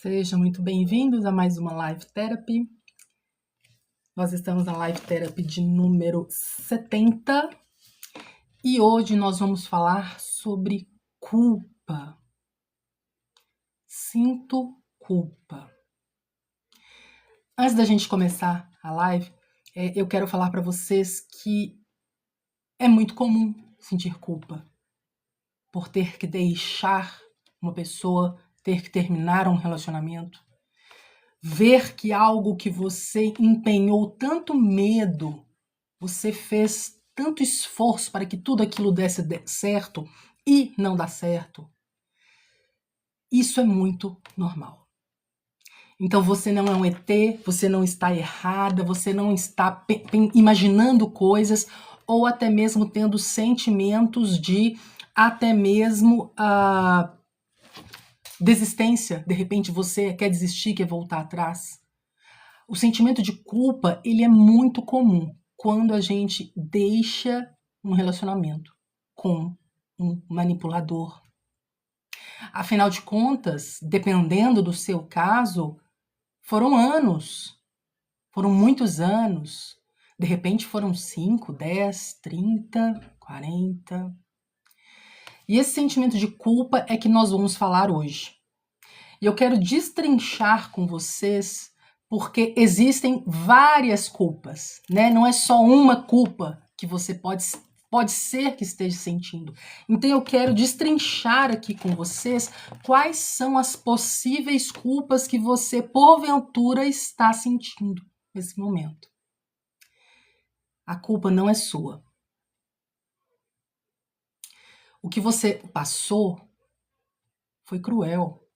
Sejam muito bem-vindos a mais uma Live Therapy. Nós estamos na Live Therapy de número 70 e hoje nós vamos falar sobre culpa. Sinto culpa. Antes da gente começar a live, eu quero falar para vocês que é muito comum sentir culpa por ter que deixar uma pessoa, ter que terminar um relacionamento. Ver que algo que você empenhou tanto medo, você fez tanto esforço para que tudo aquilo desse certo e não dá certo. Isso é muito normal. Então você não é um ET, você não está errada, você não está imaginando coisas ou até mesmo tendo sentimentos de até mesmo desistência. De repente você quer desistir, quer voltar atrás. O sentimento de culpa, ele é muito comum quando a gente deixa um relacionamento com um manipulador. Afinal de contas, dependendo do seu caso, foram anos, foram muitos anos. De repente foram 5, 10, 30, 40. E esse sentimento de culpa é que nós vamos falar hoje. E eu quero destrinchar com vocês porque existem várias culpas, né? Não é só uma culpa que você pode ser que esteja sentindo. Então eu quero destrinchar aqui com vocês quais são as possíveis culpas que você porventura está sentindo nesse momento. A culpa não é sua. O que você passou foi cruel.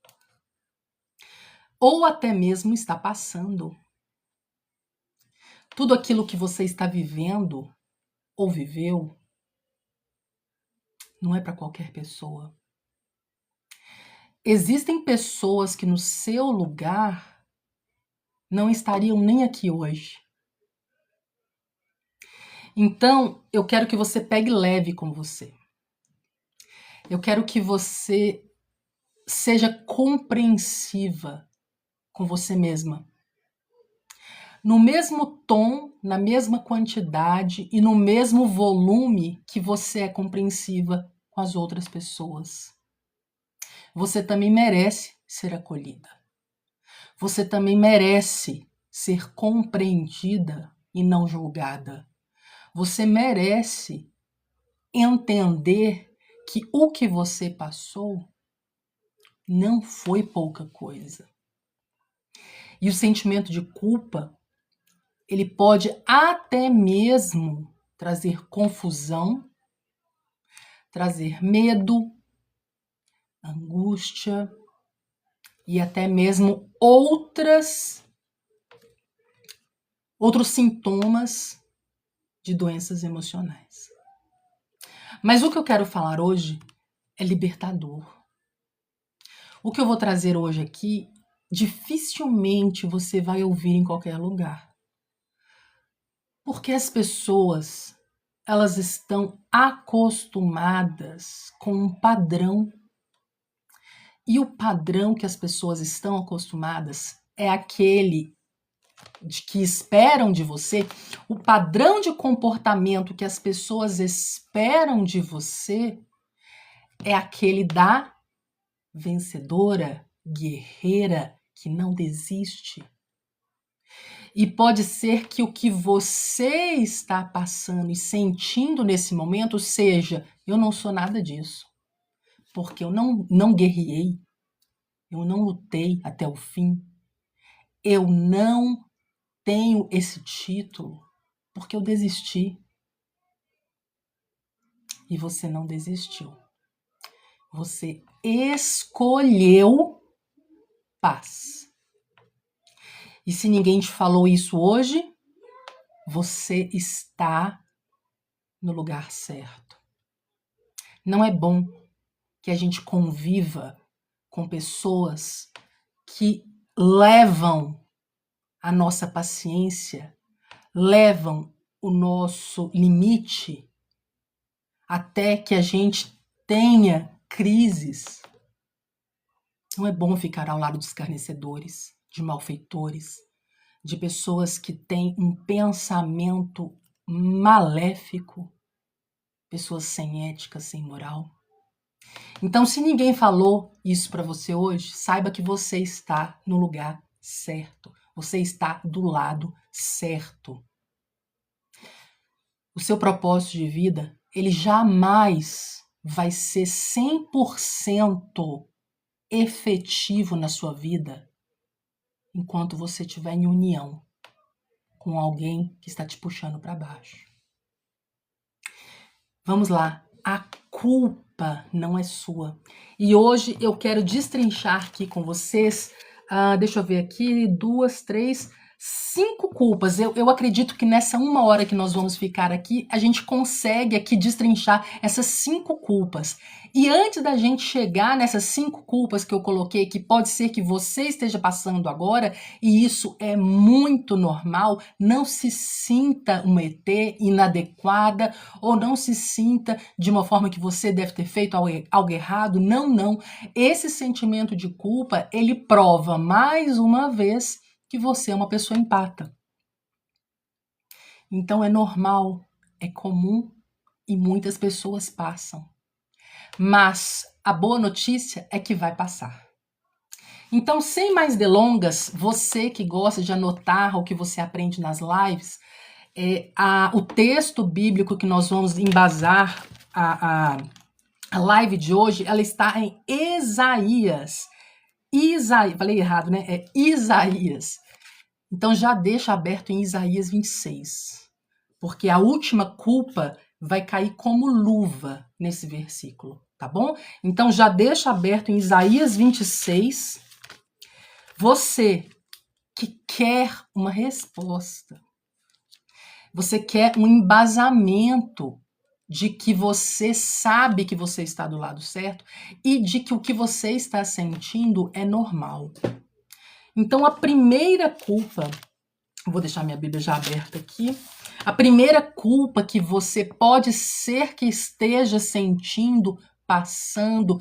Ou até mesmo está passando. Tudo aquilo que você está vivendo ou viveu não é para qualquer pessoa. Existem pessoas que no seu lugar não estariam nem aqui hoje. Então, eu quero que você pegue leve com você. Eu quero que você seja compreensiva com você mesma. No mesmo tom, na mesma quantidade e no mesmo volume que você é compreensiva com as outras pessoas. Você também merece ser acolhida. Você também merece ser compreendida e não julgada. Você merece entender que o que você passou não foi pouca coisa. E o sentimento de culpa, ele pode até mesmo trazer confusão, trazer medo, angústia e até mesmo outros sintomas de doenças emocionais. Mas o que eu quero falar hoje é libertador. O que eu vou trazer hoje aqui, dificilmente você vai ouvir em qualquer lugar. Porque as pessoas, elas estão acostumadas com um padrão. E o padrão que as pessoas estão acostumadas é aquele de que esperam de você, o padrão de comportamento que as pessoas esperam de você é aquele da vencedora, guerreira, que não desiste. E pode ser que o que você está passando e sentindo nesse momento seja: eu não sou nada disso, porque eu não guerriei, eu não lutei até o fim, eu não tenho esse título, porque eu desisti. E você não desistiu. Você escolheu paz. E se ninguém te falou isso hoje, você está no lugar certo. Não é bom que a gente conviva com pessoas que levam a nossa paciência, levam o nosso limite até que a gente tenha crises. Não é bom ficar ao lado de escarnecedores, de malfeitores, de pessoas que têm um pensamento maléfico, pessoas sem ética, sem moral. Então, se ninguém falou isso para você hoje, saiba que você está no lugar certo. Você está do lado certo. O seu propósito de vida, ele jamais vai ser 100% efetivo na sua vida enquanto você estiver em união com alguém que está te puxando para baixo. Vamos lá. A culpa não é sua. E hoje eu quero destrinchar aqui com vocês, deixa eu ver aqui, 2, 3, 5 culpas. Eu acredito que nessa 1 hora que nós vamos ficar aqui, a gente consegue aqui destrinchar essas 5 culpas. E antes da gente chegar nessas 5 culpas que eu coloquei, que pode ser que você esteja passando agora, e isso é muito normal, não se sinta uma ET inadequada, ou não se sinta de uma forma que você deve ter feito algo errado. Não, não. Esse sentimento de culpa, ele prova mais uma vez que você é uma pessoa empata. Então é normal, é comum e muitas pessoas passam. Mas a boa notícia é que vai passar. Então, sem mais delongas, você que gosta de anotar o que você aprende nas lives, o texto bíblico que nós vamos embasar a live de hoje, ela está em Isaías. Falei errado, né? É Isaías. Então já deixa aberto em Isaías 26, porque a última culpa vai cair como luva nesse versículo, tá bom? Então já deixa aberto em Isaías 26. Você que quer uma resposta, você quer um embasamento de que você sabe que você está do lado certo e de que o que você está sentindo é normal. Então, a primeira culpa, vou deixar minha Bíblia já aberta aqui, a primeira culpa que você pode ser que esteja sentindo, passando,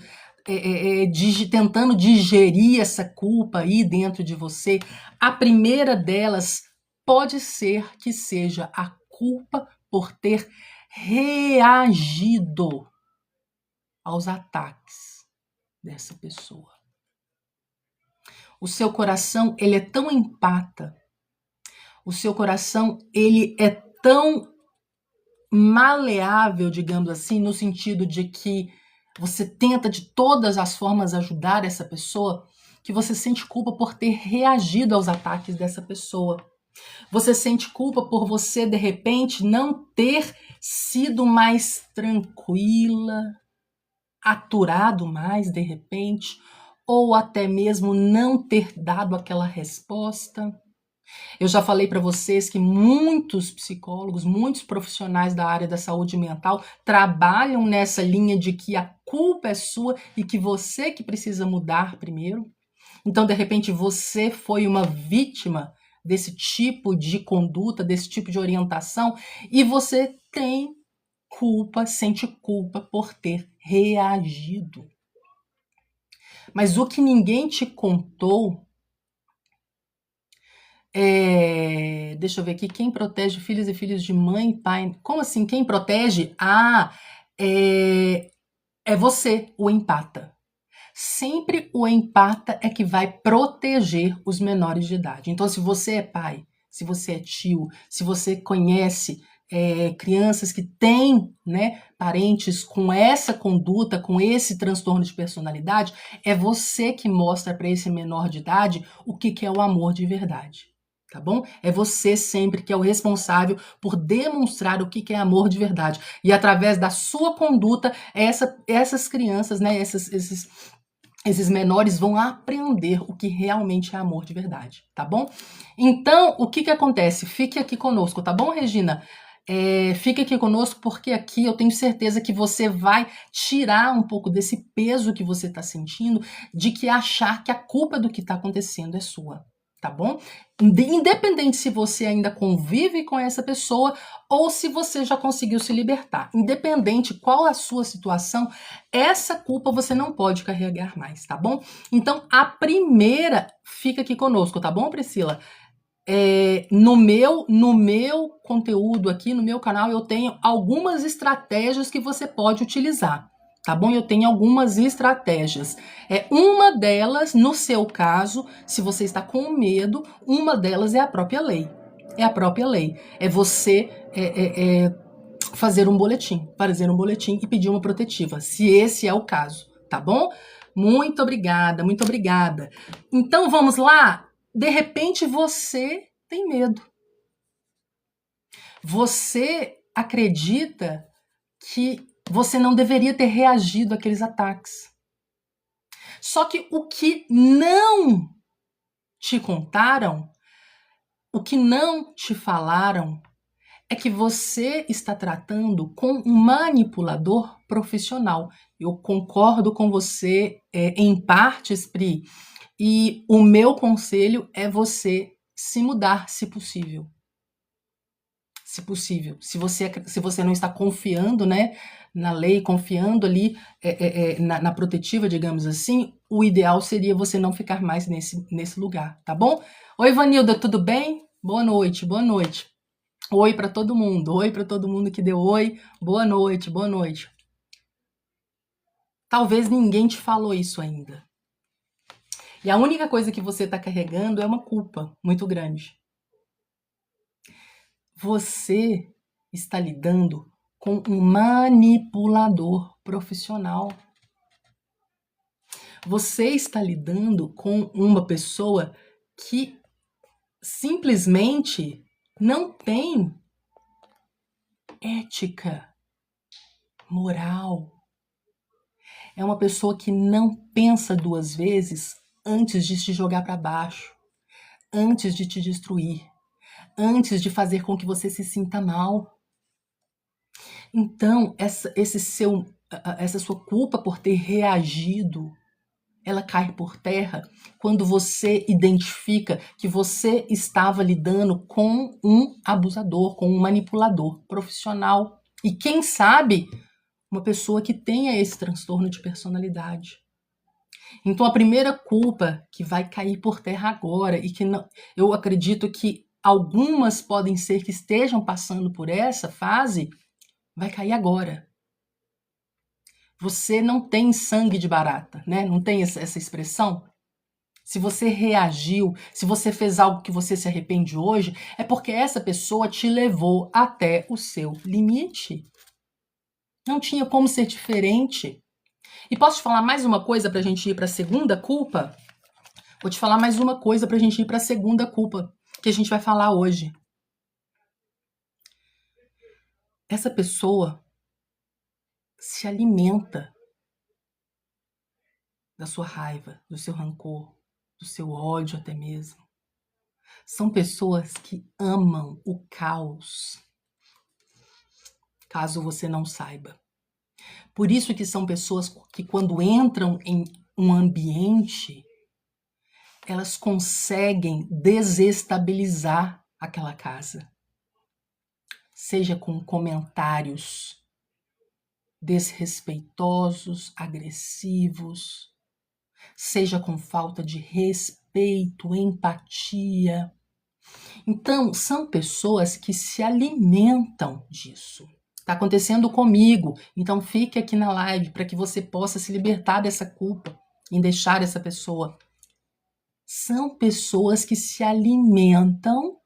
tentando digerir essa culpa aí dentro de você, a primeira delas pode ser que seja a culpa por ter reagido aos ataques dessa pessoa. O seu coração, ele é tão empata, o seu coração, ele é tão maleável, digamos assim, no sentido de que você tenta de todas as formas ajudar essa pessoa, que você sente culpa por ter reagido aos ataques dessa pessoa. Você sente culpa por você, de repente, não ter sido mais tranquila, aturado mais, de repente, ou até mesmo não ter dado aquela resposta. Eu já falei para vocês que muitos psicólogos, muitos profissionais da área da saúde mental trabalham nessa linha de que a culpa é sua e que você que precisa mudar primeiro. Então, de repente, você foi uma vítima desse tipo de conduta, desse tipo de orientação, e você tem culpa, sente culpa por ter reagido. Mas o que ninguém te contou deixa eu ver aqui, quem protege filhos e filhos de mãe e pai? Como assim, quem protege? É você, o empata. Sempre o empata é que vai proteger os menores de idade. Então, se você é pai, se você é tio, se você conhece crianças que têm, né, parentes com essa conduta, com esse transtorno de personalidade, é você que mostra para esse menor de idade o que é o amor de verdade. Tá bom? É você sempre que é o responsável por demonstrar o que é amor de verdade. E através da sua conduta, essas crianças, né, esses menores vão aprender o que realmente é amor de verdade, tá bom? Então, o que acontece? Fique aqui conosco, tá bom, Regina? Fique aqui conosco porque aqui eu tenho certeza que você vai tirar um pouco desse peso que você está sentindo de que achar que a culpa do que está acontecendo é sua, tá bom? Independente se você ainda convive com essa pessoa ou se você já conseguiu se libertar. Independente qual a sua situação, essa culpa você não pode carregar mais, tá bom? Então, a primeira fica aqui conosco, tá bom, Priscila? No meu conteúdo aqui, no meu canal, eu tenho algumas estratégias que você pode utilizar, tá bom? Eu tenho algumas estratégias. Uma delas, no seu caso, se você está com medo, uma delas é a própria lei. É a própria lei. É você fazer um boletim e pedir uma protetiva, se esse é o caso, tá bom? Muito obrigada, muito obrigada. Então vamos lá? De repente você tem medo. Você acredita que você não deveria ter reagido àqueles ataques. Só que o que não te contaram, o que não te falaram, é que você está tratando com um manipulador profissional. Eu concordo com você em partes, Pri, e o meu conselho é você se mudar, se possível. Se possível. Se você não está confiando, né, na lei, confiando ali na protetiva, digamos assim, o ideal seria você não ficar mais nesse lugar, tá bom? Oi, Vanilda, tudo bem? Boa noite, boa noite. Oi para todo mundo que deu oi, boa noite, boa noite. Talvez ninguém te falou isso ainda. E a única coisa que você está carregando é uma culpa muito grande. Você está lidando com um manipulador profissional. Você está lidando com uma pessoa que simplesmente não tem ética, moral. É uma pessoa que não pensa duas vezes antes de te jogar para baixo, antes de te destruir, antes de fazer com que você se sinta mal. Então, essa sua culpa por ter reagido, ela cai por terra quando você identifica que você estava lidando com um abusador, com um manipulador profissional. E quem sabe, uma pessoa que tenha esse transtorno de personalidade. Então, a primeira culpa que vai cair por terra agora, e que não, eu acredito que algumas podem ser que estejam passando por essa fase, vai cair agora. Você não tem sangue de barata, né? Não tem essa expressão? Se você reagiu, se você fez algo que você se arrepende hoje, é porque essa pessoa te levou até o seu limite. Não tinha como ser diferente. E posso te falar mais uma coisa para a gente ir para a segunda culpa? Vou te falar mais uma coisa para a gente ir para a segunda culpa que a gente vai falar hoje. Essa pessoa se alimenta da sua raiva, do seu rancor, do seu ódio até mesmo. São pessoas que amam o caos, caso você não saiba. Por isso que são pessoas que quando entram em um ambiente, elas conseguem desestabilizar aquela casa. Seja com comentários desrespeitosos, agressivos, seja com falta de respeito, empatia. Então, são pessoas que se alimentam disso. Está acontecendo comigo, então fique aqui na live para que você possa se libertar dessa culpa em deixar essa pessoa. São pessoas que se alimentam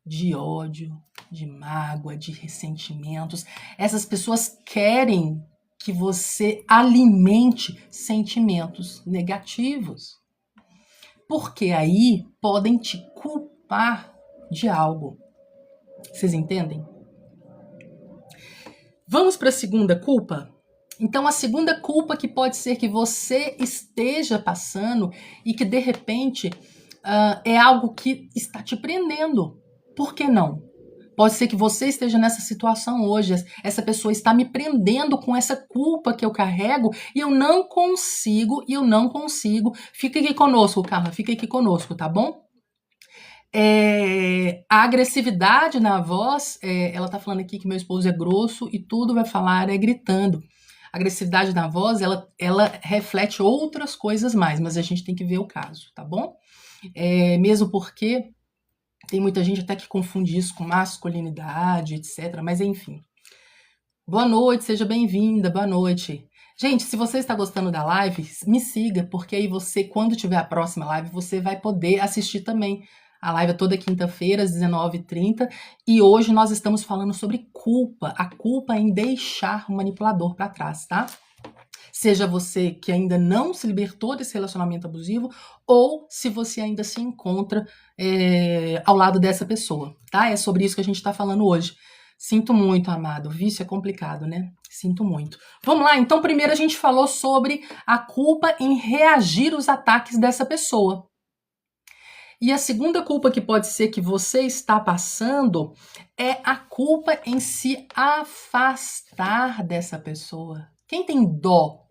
de ódio, de mágoa, de ressentimentos. Essas pessoas querem que você alimente sentimentos negativos. Porque aí podem te culpar de algo. Vocês entendem? Vamos para a segunda culpa? Então, a segunda culpa que pode ser que você esteja passando e que, de repente, é algo que está te prendendo. Por que não? Pode ser que você esteja nessa situação hoje. Essa pessoa está me prendendo com essa culpa que eu carrego e eu não consigo, Fica aqui conosco, Carla, fica aqui conosco, tá bom? A agressividade na voz, ela tá falando aqui que meu esposo é grosso e tudo vai falar gritando. A agressividade na voz, ela reflete outras coisas mais, mas a gente tem que ver o caso, tá bom? Mesmo porque tem muita gente até que confunde isso com masculinidade, etc. Mas enfim. Boa noite, seja bem-vinda, boa noite. Gente, se você está gostando da live, me siga, porque aí você, quando tiver a próxima live, você vai poder assistir também. A live é toda quinta-feira, às 19h30, e hoje nós estamos falando sobre culpa, a culpa em deixar o manipulador para trás, tá? Seja você que ainda não se libertou desse relacionamento abusivo, ou se você ainda se encontra ao lado dessa pessoa, tá? É sobre isso que a gente está falando hoje. Sinto muito, amado. Vício é complicado, né? Sinto muito. Vamos lá, então primeiro a gente falou sobre a culpa em reagir aos ataques dessa pessoa. E a segunda culpa que pode ser que você está passando é a culpa em se afastar dessa pessoa. Quem tem dó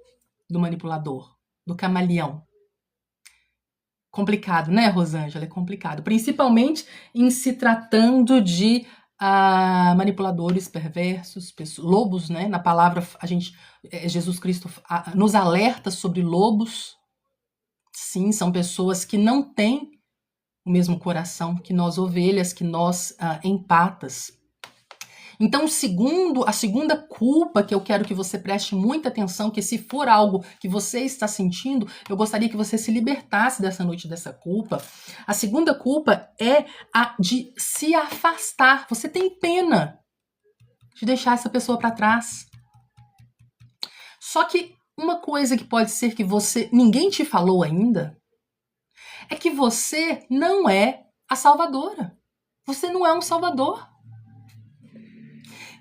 do manipulador, do camaleão? Complicado, né, Rosângela? É complicado. Principalmente em se tratando de manipuladores perversos, lobos, né? Na palavra, Jesus Cristo nos alerta sobre lobos. Sim, são pessoas que não têm o mesmo coração que nós ovelhas, que nós empatas. Então, a segunda culpa que eu quero que você preste muita atenção, que se for algo que você está sentindo, eu gostaria que você se libertasse dessa noite dessa culpa. A segunda culpa é a de se afastar. Você tem pena de deixar essa pessoa para trás. Só que uma coisa que pode ser que ninguém te falou ainda, é que você não é a salvadora. Você não é um salvador.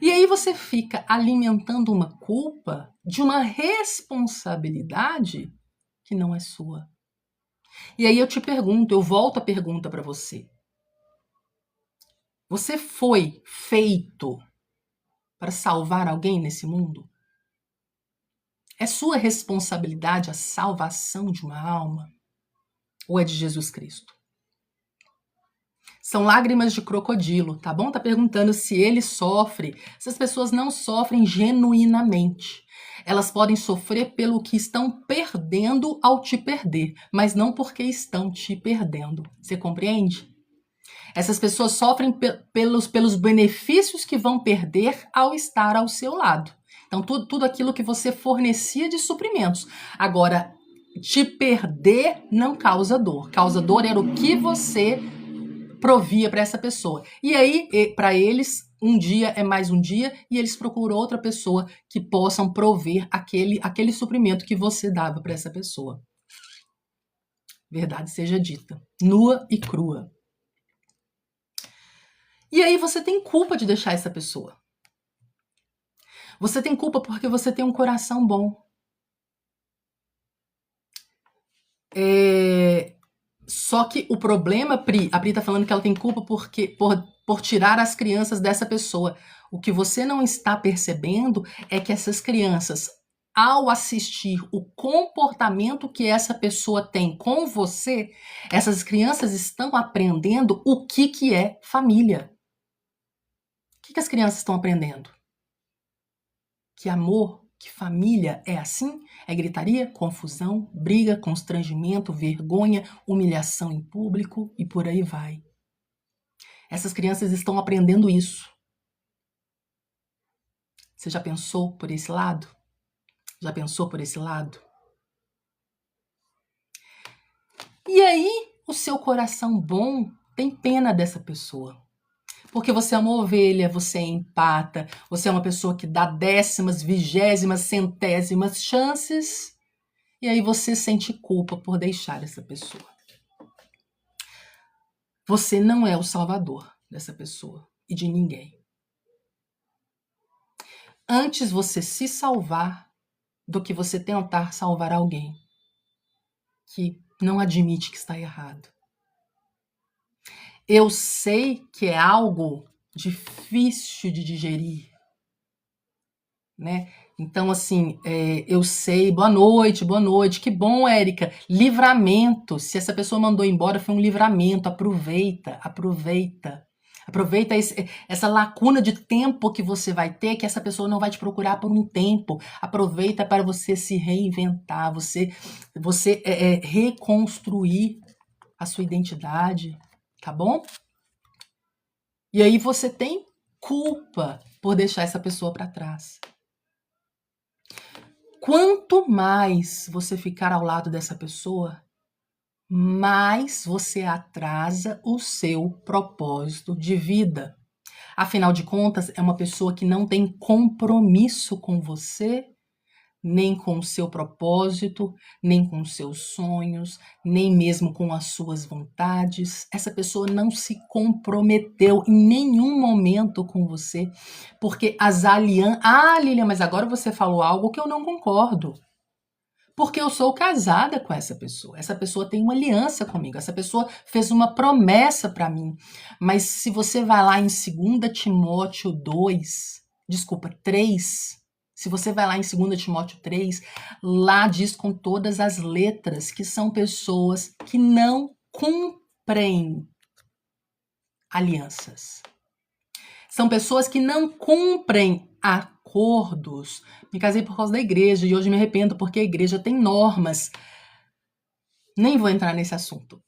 E aí você fica alimentando uma culpa de uma responsabilidade que não é sua. E aí eu volto a pergunta para você. Você foi feito para salvar alguém nesse mundo? É sua responsabilidade a salvação de uma alma? Ou é de Jesus Cristo? São lágrimas de crocodilo, tá bom? Tá perguntando se ele sofre. Essas pessoas não sofrem genuinamente. Elas podem sofrer pelo que estão perdendo ao te perder, mas não porque estão te perdendo. Você compreende? Essas pessoas sofrem pelos benefícios que vão perder ao estar ao seu lado. Então, tudo aquilo que você fornecia de suprimentos. Agora, te perder não causa dor. Causa dor era o que você provia para essa pessoa. E aí, para eles, um dia é mais um dia e eles procuram outra pessoa que possam prover aquele suprimento que você dava para essa pessoa. Verdade seja dita, nua e crua. E aí você tem culpa de deixar essa pessoa. Você tem culpa porque você tem um coração bom. Só que o problema, a Pri tá falando que ela tem culpa por tirar as crianças dessa pessoa. O que você não está percebendo é que essas crianças, ao assistir o comportamento que essa pessoa tem com você, essas crianças estão aprendendo o que é família. O que as crianças estão aprendendo? Que amor, que família é assim? É gritaria, confusão, briga, constrangimento, vergonha, humilhação em público e por aí vai. Essas crianças estão aprendendo isso. Você já pensou por esse lado? Já pensou por esse lado? E aí, o seu coração bom tem pena dessa pessoa. Porque você é uma ovelha, você é empata, você é uma pessoa que dá décimas, vigésimas, centésimas chances, e aí você sente culpa por deixar essa pessoa. Você não é o salvador dessa pessoa e de ninguém. Antes você se salvar do que você tentar salvar alguém que não admite que está errado. Eu sei que é algo difícil de digerir, né? Então, assim, eu sei, boa noite, que bom, Érica, livramento, se essa pessoa mandou embora foi um livramento, aproveita essa lacuna de tempo que você vai ter, que essa pessoa não vai te procurar por um tempo, aproveita para você se reinventar, você reconstruir a sua identidade, tá bom? E aí você tem culpa por deixar essa pessoa para trás. Quanto mais você ficar ao lado dessa pessoa, mais você atrasa o seu propósito de vida. Afinal de contas, é uma pessoa que não tem compromisso com você, nem com o seu propósito, nem com os seus sonhos, nem mesmo com as suas vontades. Essa pessoa não se comprometeu em nenhum momento com você, porque as alianças... Ah, Lilian, mas agora você falou algo que eu não concordo. Porque eu sou casada com essa pessoa. Essa pessoa tem uma aliança comigo. Essa pessoa fez uma promessa para mim. Mas se você vai lá em 3, se você vai lá em 2 Timóteo 3, lá diz com todas as letras que são pessoas que não cumprem alianças. São pessoas que não cumprem acordos. Me casei por causa da igreja e hoje me arrependo porque a igreja tem normas. Nem vou entrar nesse assunto.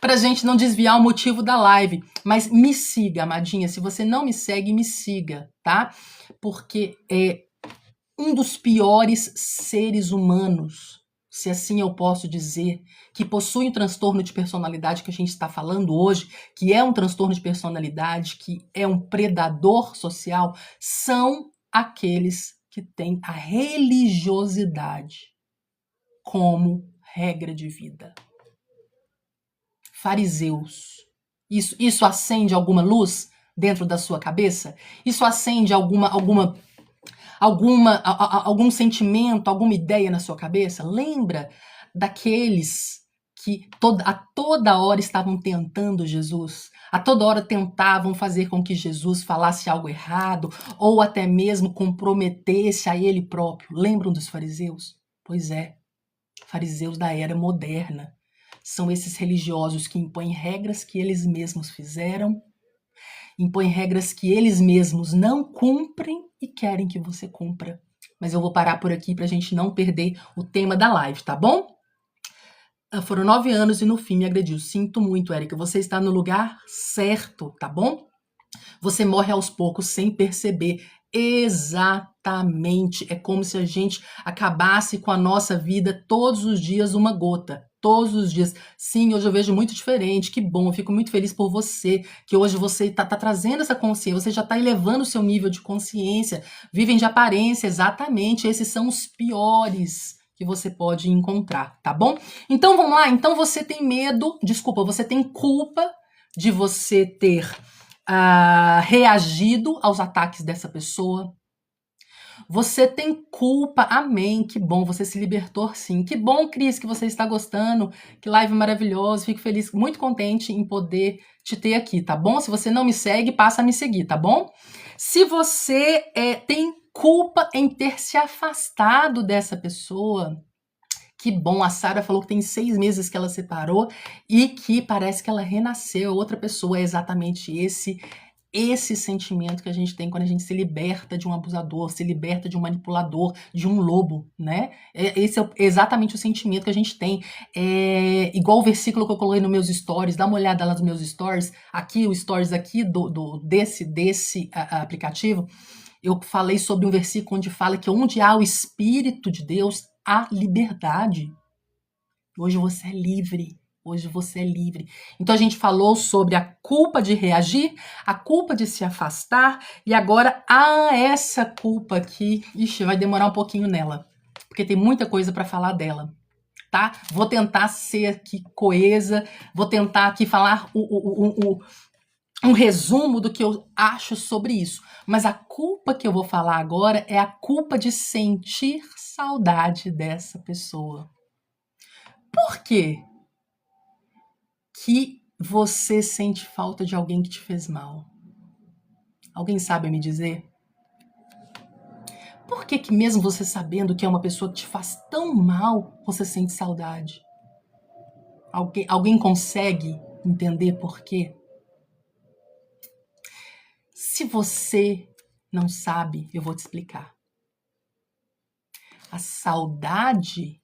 Pra gente não desviar o motivo da live. Mas me siga, amadinha. Se você não me segue, me siga, tá? Porque é um dos piores seres humanos, se assim eu posso dizer, que possui um transtorno de personalidade que a gente está falando hoje, que é um transtorno de personalidade, que é um predador social, são aqueles que têm a religiosidade como regra de vida. Fariseus. Isso acende alguma luz dentro da sua cabeça? Isso acende algum sentimento, alguma ideia na sua cabeça? Lembra daqueles que a toda hora estavam tentando Jesus? A toda hora tentavam fazer com que Jesus falasse algo errado ou até mesmo comprometesse a ele próprio. Lembram dos fariseus? Pois é, fariseus da era moderna. São esses religiosos que impõem regras que eles mesmos fizeram, impõem regras que eles mesmos não cumprem e querem que você cumpra. Mas eu vou parar por aqui para a gente não perder o tema da live, tá bom? Foram 9 anos e no fim me agrediu. Sinto muito, Érica. Você está no lugar certo, tá bom? Você morre aos poucos sem perceber. Exatamente. É como se a gente acabasse com a nossa vida todos os dias uma gota. Todos os dias. Sim, hoje eu vejo muito diferente. Que bom, eu fico muito feliz por você. Que hoje você tá trazendo essa consciência. Você já está elevando o seu nível de consciência. Vivem de aparência, exatamente. Esses são os piores que você pode encontrar, tá bom? Então vamos lá. Então você tem medo, desculpa, você tem culpa de você ter reagido aos ataques dessa pessoa. Você tem culpa, amém, que bom, você se libertou sim. Que bom, Cris, que você está gostando, que live maravilhosa, fico feliz, muito contente em poder te ter aqui, tá bom? Se você não me segue, passa a me seguir, tá bom? Se você tem culpa em ter se afastado dessa pessoa, que bom, a Sara falou que tem 6 meses que ela separou e que parece que ela renasceu, outra pessoa. É exatamente esse sentimento que a gente tem quando a gente se liberta de um abusador, se liberta de um manipulador, de um lobo, né? Esse é exatamente o sentimento que a gente tem. Igual o versículo que eu coloquei nos meus stories, dá uma olhada lá nos meus stories, aqui, o stories aqui desse aplicativo, eu falei sobre um versículo onde fala que onde há o Espírito de Deus, há liberdade. Hoje você é livre. Hoje você é livre. Então a gente falou sobre a culpa de reagir, a culpa de se afastar, e agora essa culpa aqui, ixi, vai demorar um pouquinho nela, porque tem muita coisa para falar dela, tá? Vou tentar ser aqui coesa, vou tentar aqui falar um resumo do que eu acho sobre isso. Mas a culpa que eu vou falar agora é a culpa de sentir saudade dessa pessoa. Por quê que você sente falta de alguém que te fez mal? Alguém sabe me dizer? Por que mesmo você sabendo que é uma pessoa que te faz tão mal, você sente saudade? Alguém consegue entender por quê? Se você não sabe, eu vou te explicar. A saudade,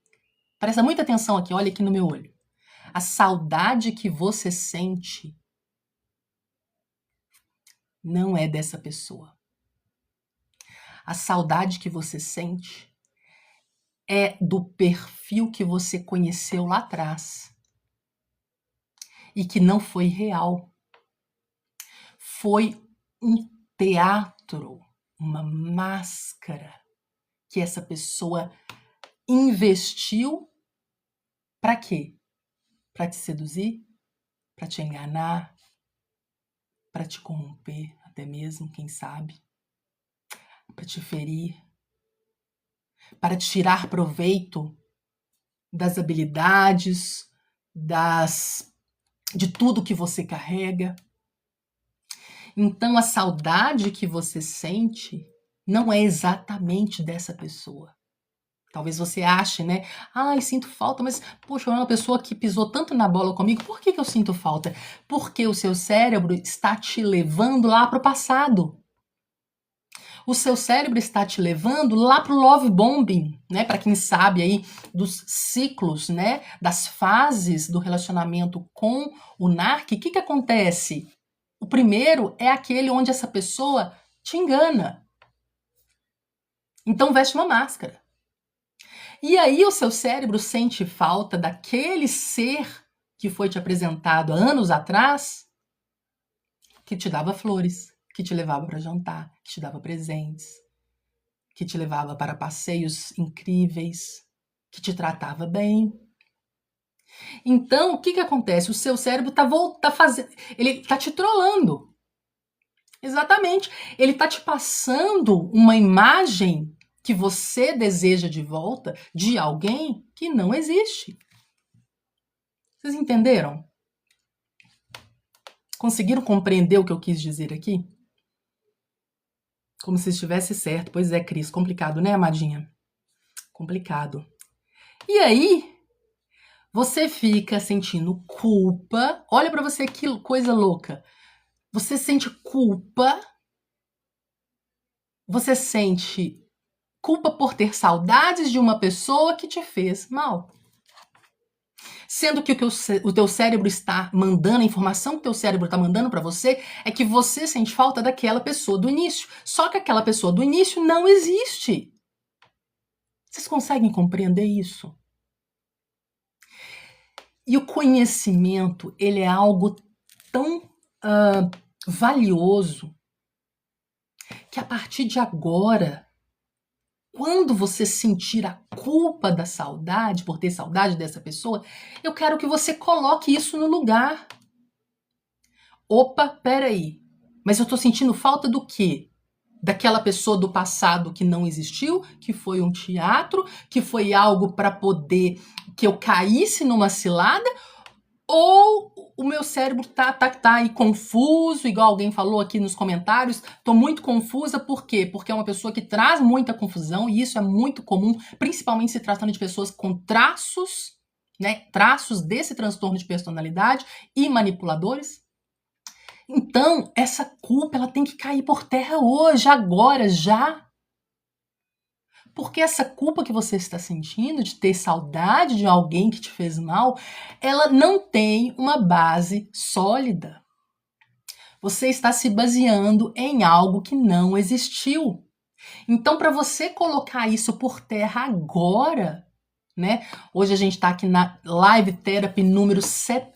presta muita atenção aqui, olha aqui no meu olho. A saudade que você sente não é dessa pessoa. A saudade que você sente é do perfil que você conheceu lá atrás e que não foi real. Foi um teatro, uma máscara que essa pessoa investiu para quê? Para te seduzir, para te enganar, para te corromper, até mesmo, quem sabe, para te ferir, para tirar proveito das habilidades, de tudo que você carrega. Então, a saudade que você sente não é exatamente dessa pessoa. Talvez você ache, né? Ai, sinto falta, mas, poxa, é uma pessoa que pisou tanto na bola comigo, por que eu sinto falta? Porque o seu cérebro está te levando lá para o passado. O seu cérebro está te levando lá para o love bombing, né? Para quem sabe aí dos ciclos, né? Das fases do relacionamento com o narc, o que acontece? O primeiro é aquele onde essa pessoa te engana. Então veste uma máscara. E aí o seu cérebro sente falta daquele ser que foi te apresentado há anos atrás, que te dava flores, que te levava para jantar, que te dava presentes, que te levava para passeios incríveis, que te tratava bem. Então, o que acontece? O seu cérebro ele está te trollando. Exatamente. Ele está te passando uma imagem que você deseja de volta de alguém que não existe. Vocês entenderam? Conseguiram compreender o que eu quis dizer aqui? Como se estivesse certo. Pois é, Cris, complicado, né, amadinha? Complicado. E aí, você fica sentindo culpa. Olha pra você que coisa louca. Você sente culpa. Você sente culpa por ter saudades de uma pessoa que te fez mal. Sendo que o teu cérebro está mandando, a informação que o teu cérebro está mandando para você é que você sente falta daquela pessoa do início. Só que aquela pessoa do início não existe. Vocês conseguem compreender isso? E o conhecimento, ele é algo tão valioso que a partir de agora, quando você sentir a culpa da saudade, por ter saudade dessa pessoa, eu quero que você coloque isso no lugar. Opa, peraí, mas eu tô sentindo falta do quê? Daquela pessoa do passado que não existiu, que foi um teatro, que foi algo para poder que eu caísse numa cilada, ou o meu cérebro tá aí confuso, igual alguém falou aqui nos comentários, tô muito confusa, por quê? Porque é uma pessoa que traz muita confusão, e isso é muito comum, principalmente se tratando de pessoas com traços, né, traços desse transtorno de personalidade e manipuladores. Então, essa culpa, ela tem que cair por terra hoje, agora, já. Porque essa culpa que você está sentindo de ter saudade de alguém que te fez mal, ela não tem uma base sólida. Você está se baseando em algo que não existiu. Então, para você colocar isso por terra agora, né? Hoje a gente está aqui na Live Therapy número 70,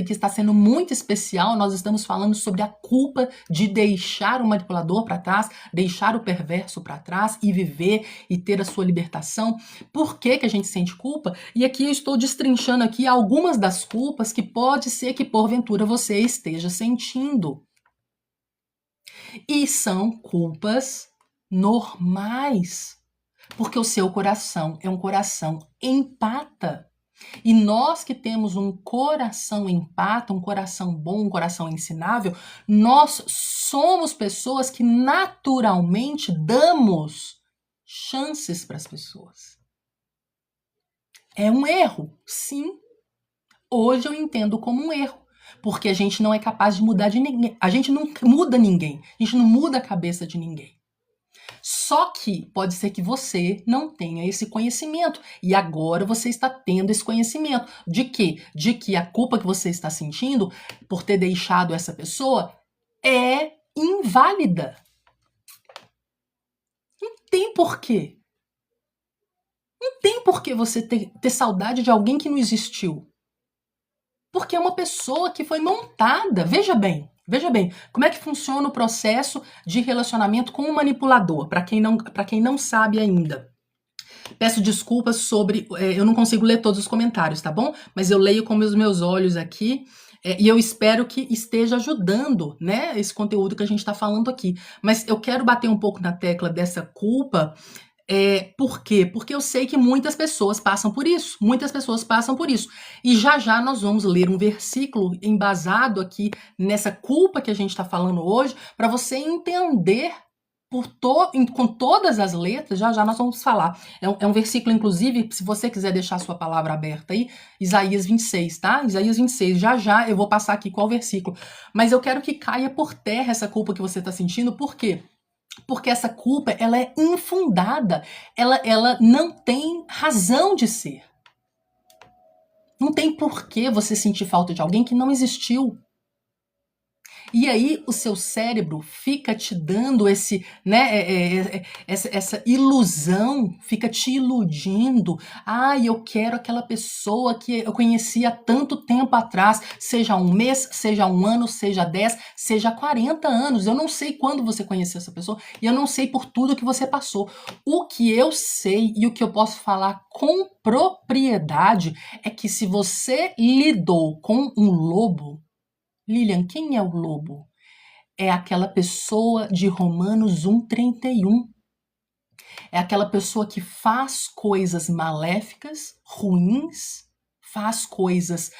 que está sendo muito especial. Nós estamos falando sobre a culpa de deixar o manipulador para trás, deixar o perverso para trás e viver e ter a sua libertação. Por que a gente sente culpa? E aqui eu estou destrinchando aqui algumas das culpas que pode ser que porventura você esteja sentindo. E são culpas normais. Porque o seu coração é um coração empata. E nós que temos um coração empático, um coração bom, um coração ensinável, nós somos pessoas que naturalmente damos chances para as pessoas. É um erro, sim. Hoje eu entendo como um erro, porque a gente não é capaz de mudar de ninguém. A gente não muda ninguém, a gente não muda a cabeça de ninguém. Só que pode ser que você não tenha esse conhecimento. E agora você está tendo esse conhecimento. De quê? De que a culpa que você está sentindo por ter deixado essa pessoa é inválida. Não tem porquê. Não tem porquê você ter saudade de alguém que não existiu. Porque é uma pessoa que foi montada. Veja bem, como é que funciona o processo de relacionamento com um manipulador, para quem não sabe ainda. Peço desculpas sobre, eu não consigo ler todos os comentários, tá bom? Mas eu leio com os meus olhos aqui, e eu espero que esteja ajudando, né, esse conteúdo que a gente está falando aqui. Mas eu quero bater um pouco na tecla dessa culpa. Por quê? Porque eu sei que muitas pessoas passam por isso. Muitas pessoas passam por isso. E já já nós vamos ler um versículo embasado aqui nessa culpa que a gente está falando hoje, para você entender com todas as letras. Já já nós vamos falar. É um versículo, inclusive, se você quiser deixar a sua palavra aberta aí, Isaías 26, tá? Isaías 26. Já já eu vou passar aqui qual versículo. Mas eu quero que caia por terra essa culpa que você está sentindo. Por quê? Porque essa culpa, ela é infundada, ela não tem razão de ser. Não tem por que você sentir falta de alguém que não existiu. E aí o seu cérebro fica te dando essa ilusão, fica te iludindo. Eu quero aquela pessoa que eu conheci há tanto tempo atrás, seja um mês, seja um ano, seja 10, seja 40 anos. Eu não sei quando você conheceu essa pessoa e eu não sei por tudo que você passou. O que eu sei e o que eu posso falar com propriedade é que se você lidou com um lobo, Lilian, quem é o lobo? É aquela pessoa de Romanos 1,31. É aquela pessoa que faz coisas maléficas, ruins, faz coisas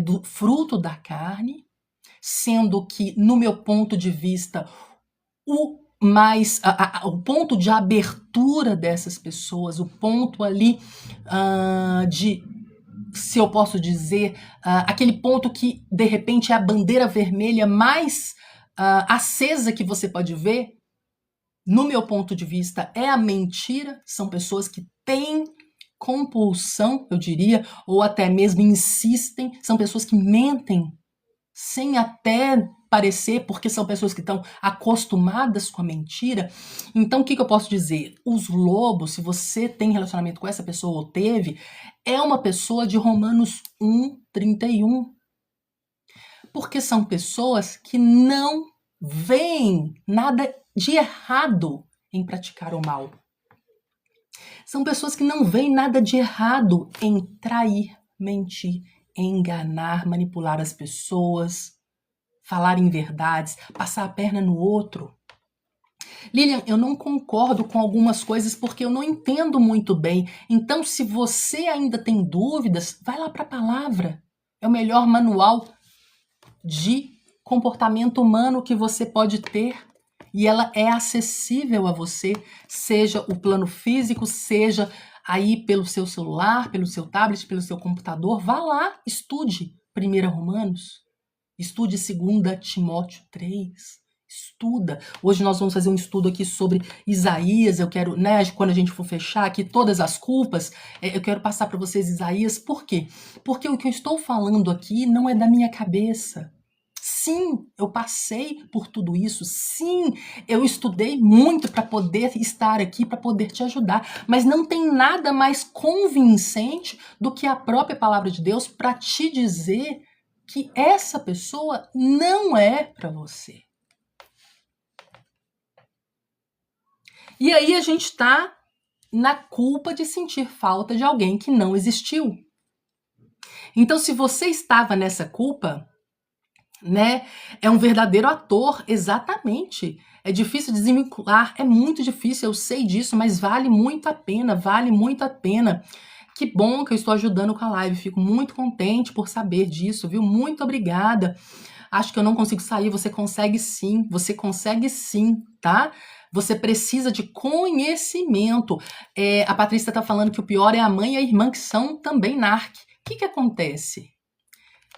do fruto da carne, sendo que, no meu ponto de vista, o ponto de abertura dessas pessoas, o ponto ali se eu posso dizer, aquele ponto que, de repente, é a bandeira vermelha mais acesa que você pode ver, no meu ponto de vista, é a mentira. São pessoas que têm compulsão, eu diria, ou até mesmo insistem. São pessoas que mentem sem até parecer, porque são pessoas que estão acostumadas com a mentira. Então, o que eu posso dizer? Os lobos, se você tem relacionamento com essa pessoa ou teve, é uma pessoa de Romanos 1,31. Porque são pessoas que não veem nada de errado em praticar o mal. São pessoas que não veem nada de errado em trair, mentir, enganar, manipular as pessoas, falar inverdades, passar a perna no outro. Lilian, eu não concordo com algumas coisas porque eu não entendo muito bem. Então, se você ainda tem dúvidas, vai lá para a palavra. É o melhor manual de comportamento humano que você pode ter. E ela é acessível a você, seja o plano físico, seja aí pelo seu celular, pelo seu tablet, pelo seu computador. Vá lá, estude 1 Romanos, estude 2 Timóteo 3, estuda. Hoje nós vamos fazer um estudo aqui sobre Isaías. Eu quero, quando a gente for fechar aqui todas as culpas, eu quero passar para vocês Isaías. Por quê? Porque o que eu estou falando aqui não é da minha cabeça. Sim, eu passei por tudo isso. Sim, eu estudei muito para poder estar aqui, para poder te ajudar. Mas não tem nada mais convincente do que a própria palavra de Deus para te dizer que essa pessoa não é para você. E aí a gente está na culpa de sentir falta de alguém que não existiu. Então, se você estava nessa culpa, é um verdadeiro ator, exatamente. É difícil desvincular, é muito difícil, eu sei disso, mas vale muito a pena Que bom que eu estou ajudando com a live. Fico muito contente por saber disso, viu? Muito obrigada. Acho que eu não consigo sair. Você consegue sim. Você consegue sim, tá? Você precisa de conhecimento. A Patrícia está falando que o pior é a mãe e a irmã, que são também NARC. O que acontece?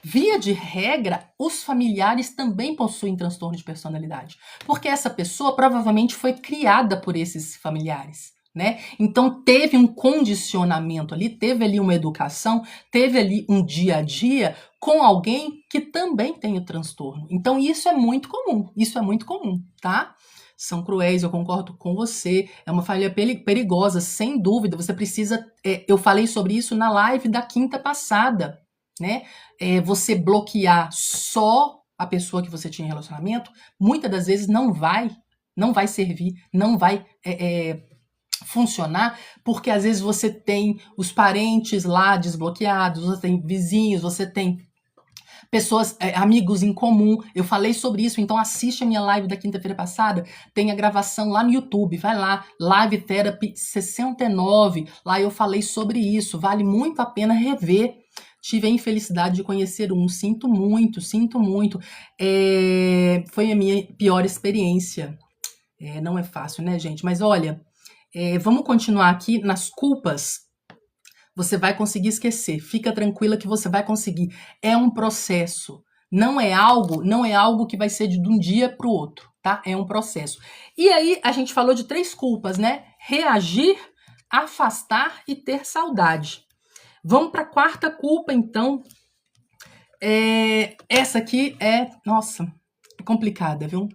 Via de regra, os familiares também possuem transtorno de personalidade, porque essa pessoa provavelmente foi criada por esses familiares, né? Então teve um condicionamento ali, teve ali uma educação, teve ali um dia a dia com alguém que também tem o transtorno. Então isso é muito comum, tá? São cruéis, eu concordo com você, é uma falha perigosa, sem dúvida, você precisa... eu falei sobre isso na live da quinta passada, né? Você bloquear só a pessoa que você tinha em relacionamento, muitas das vezes não vai servir, não vai funcionar, porque às vezes você tem os parentes lá desbloqueados, você tem vizinhos, você tem pessoas, amigos em comum. Eu falei sobre isso, então assiste a minha live da quinta-feira passada, tem a gravação lá no YouTube, vai lá, Live Therapy 69, lá eu falei sobre isso, vale muito a pena rever. Tive a infelicidade de conhecer um, sinto muito. Foi a minha pior experiência. Não é fácil, né, gente? Mas olha, vamos continuar aqui nas culpas. Você vai conseguir esquecer. Fica tranquila que você vai conseguir. É um processo. Não é algo que vai ser de um dia para o outro, tá? É um processo. E aí a gente falou de 3 culpas, né? Reagir, afastar e ter saudade. Vamos para a 4ª culpa, então. Essa aqui nossa, é complicada, viu?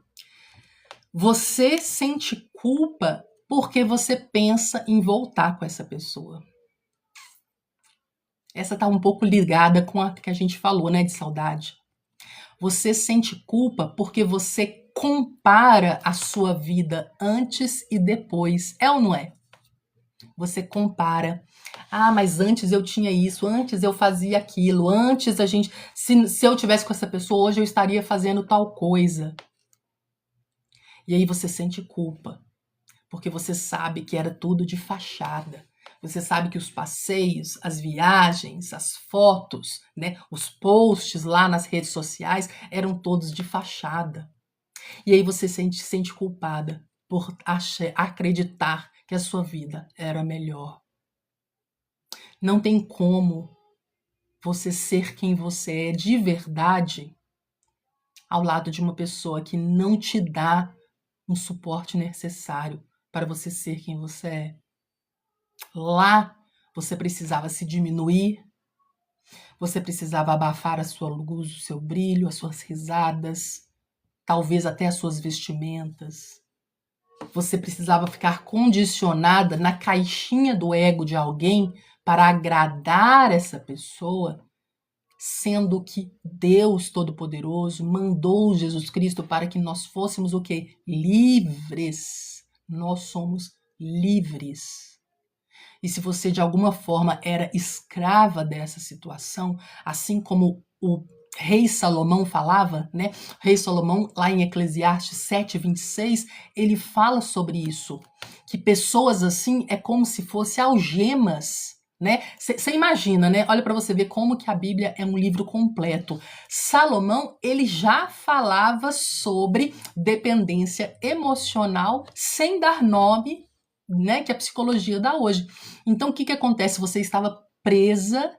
Você sente culpa porque você pensa em voltar com essa pessoa. Essa tá um pouco ligada com a que a gente falou, né, de saudade. Você sente culpa porque você compara a sua vida antes e depois. É ou não é? Você compara. Ah, mas antes eu tinha isso, antes eu fazia aquilo, antes a gente... Se eu tivesse com essa pessoa, hoje eu estaria fazendo tal coisa. E aí você sente culpa, porque você sabe que era tudo de fachada. Você sabe que os passeios, as viagens, as fotos, né, os posts lá nas redes sociais eram todos de fachada. E aí você se sente culpada por acreditar que a sua vida era melhor. Não tem como você ser quem você é de verdade ao lado de uma pessoa que não te dá um suporte necessário para você ser quem você é. Lá você precisava se diminuir, você precisava abafar a sua luz, o seu brilho, as suas risadas, talvez até as suas vestimentas. Você precisava ficar condicionada na caixinha do ego de alguém para agradar essa pessoa, sendo que Deus Todo-Poderoso mandou Jesus Cristo para que nós fôssemos o quê? Livres. Nós somos livres. E se você de alguma forma era escrava dessa situação, assim como o rei Salomão falava, né? O rei Salomão, lá em Eclesiastes 7:26, ele fala sobre isso, que pessoas assim é como se fossem algemas, né? Você imagina, né? Olha para você ver como que a Bíblia é um livro completo. Salomão, ele já falava sobre dependência emocional sem dar nome, né, que a psicologia dá hoje. Então, o que acontece? Você estava presa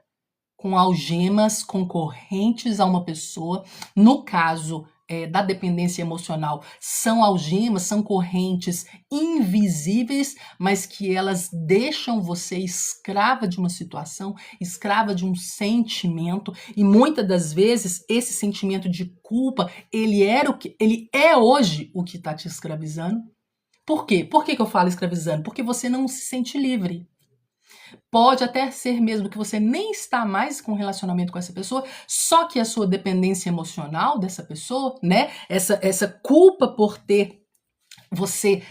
com algemas concorrentes a uma pessoa. No caso da dependência emocional, são algemas, são correntes invisíveis, mas que elas deixam você escrava de uma situação, escrava de um sentimento, e muitas das vezes esse sentimento de culpa, ele é hoje o que está te escravizando. Por quê? Por que eu falo escravizando? Porque você não se sente livre. Pode até ser mesmo que você nem está mais com relacionamento com essa pessoa, só que a sua dependência emocional dessa pessoa, né? Essa culpa por ter você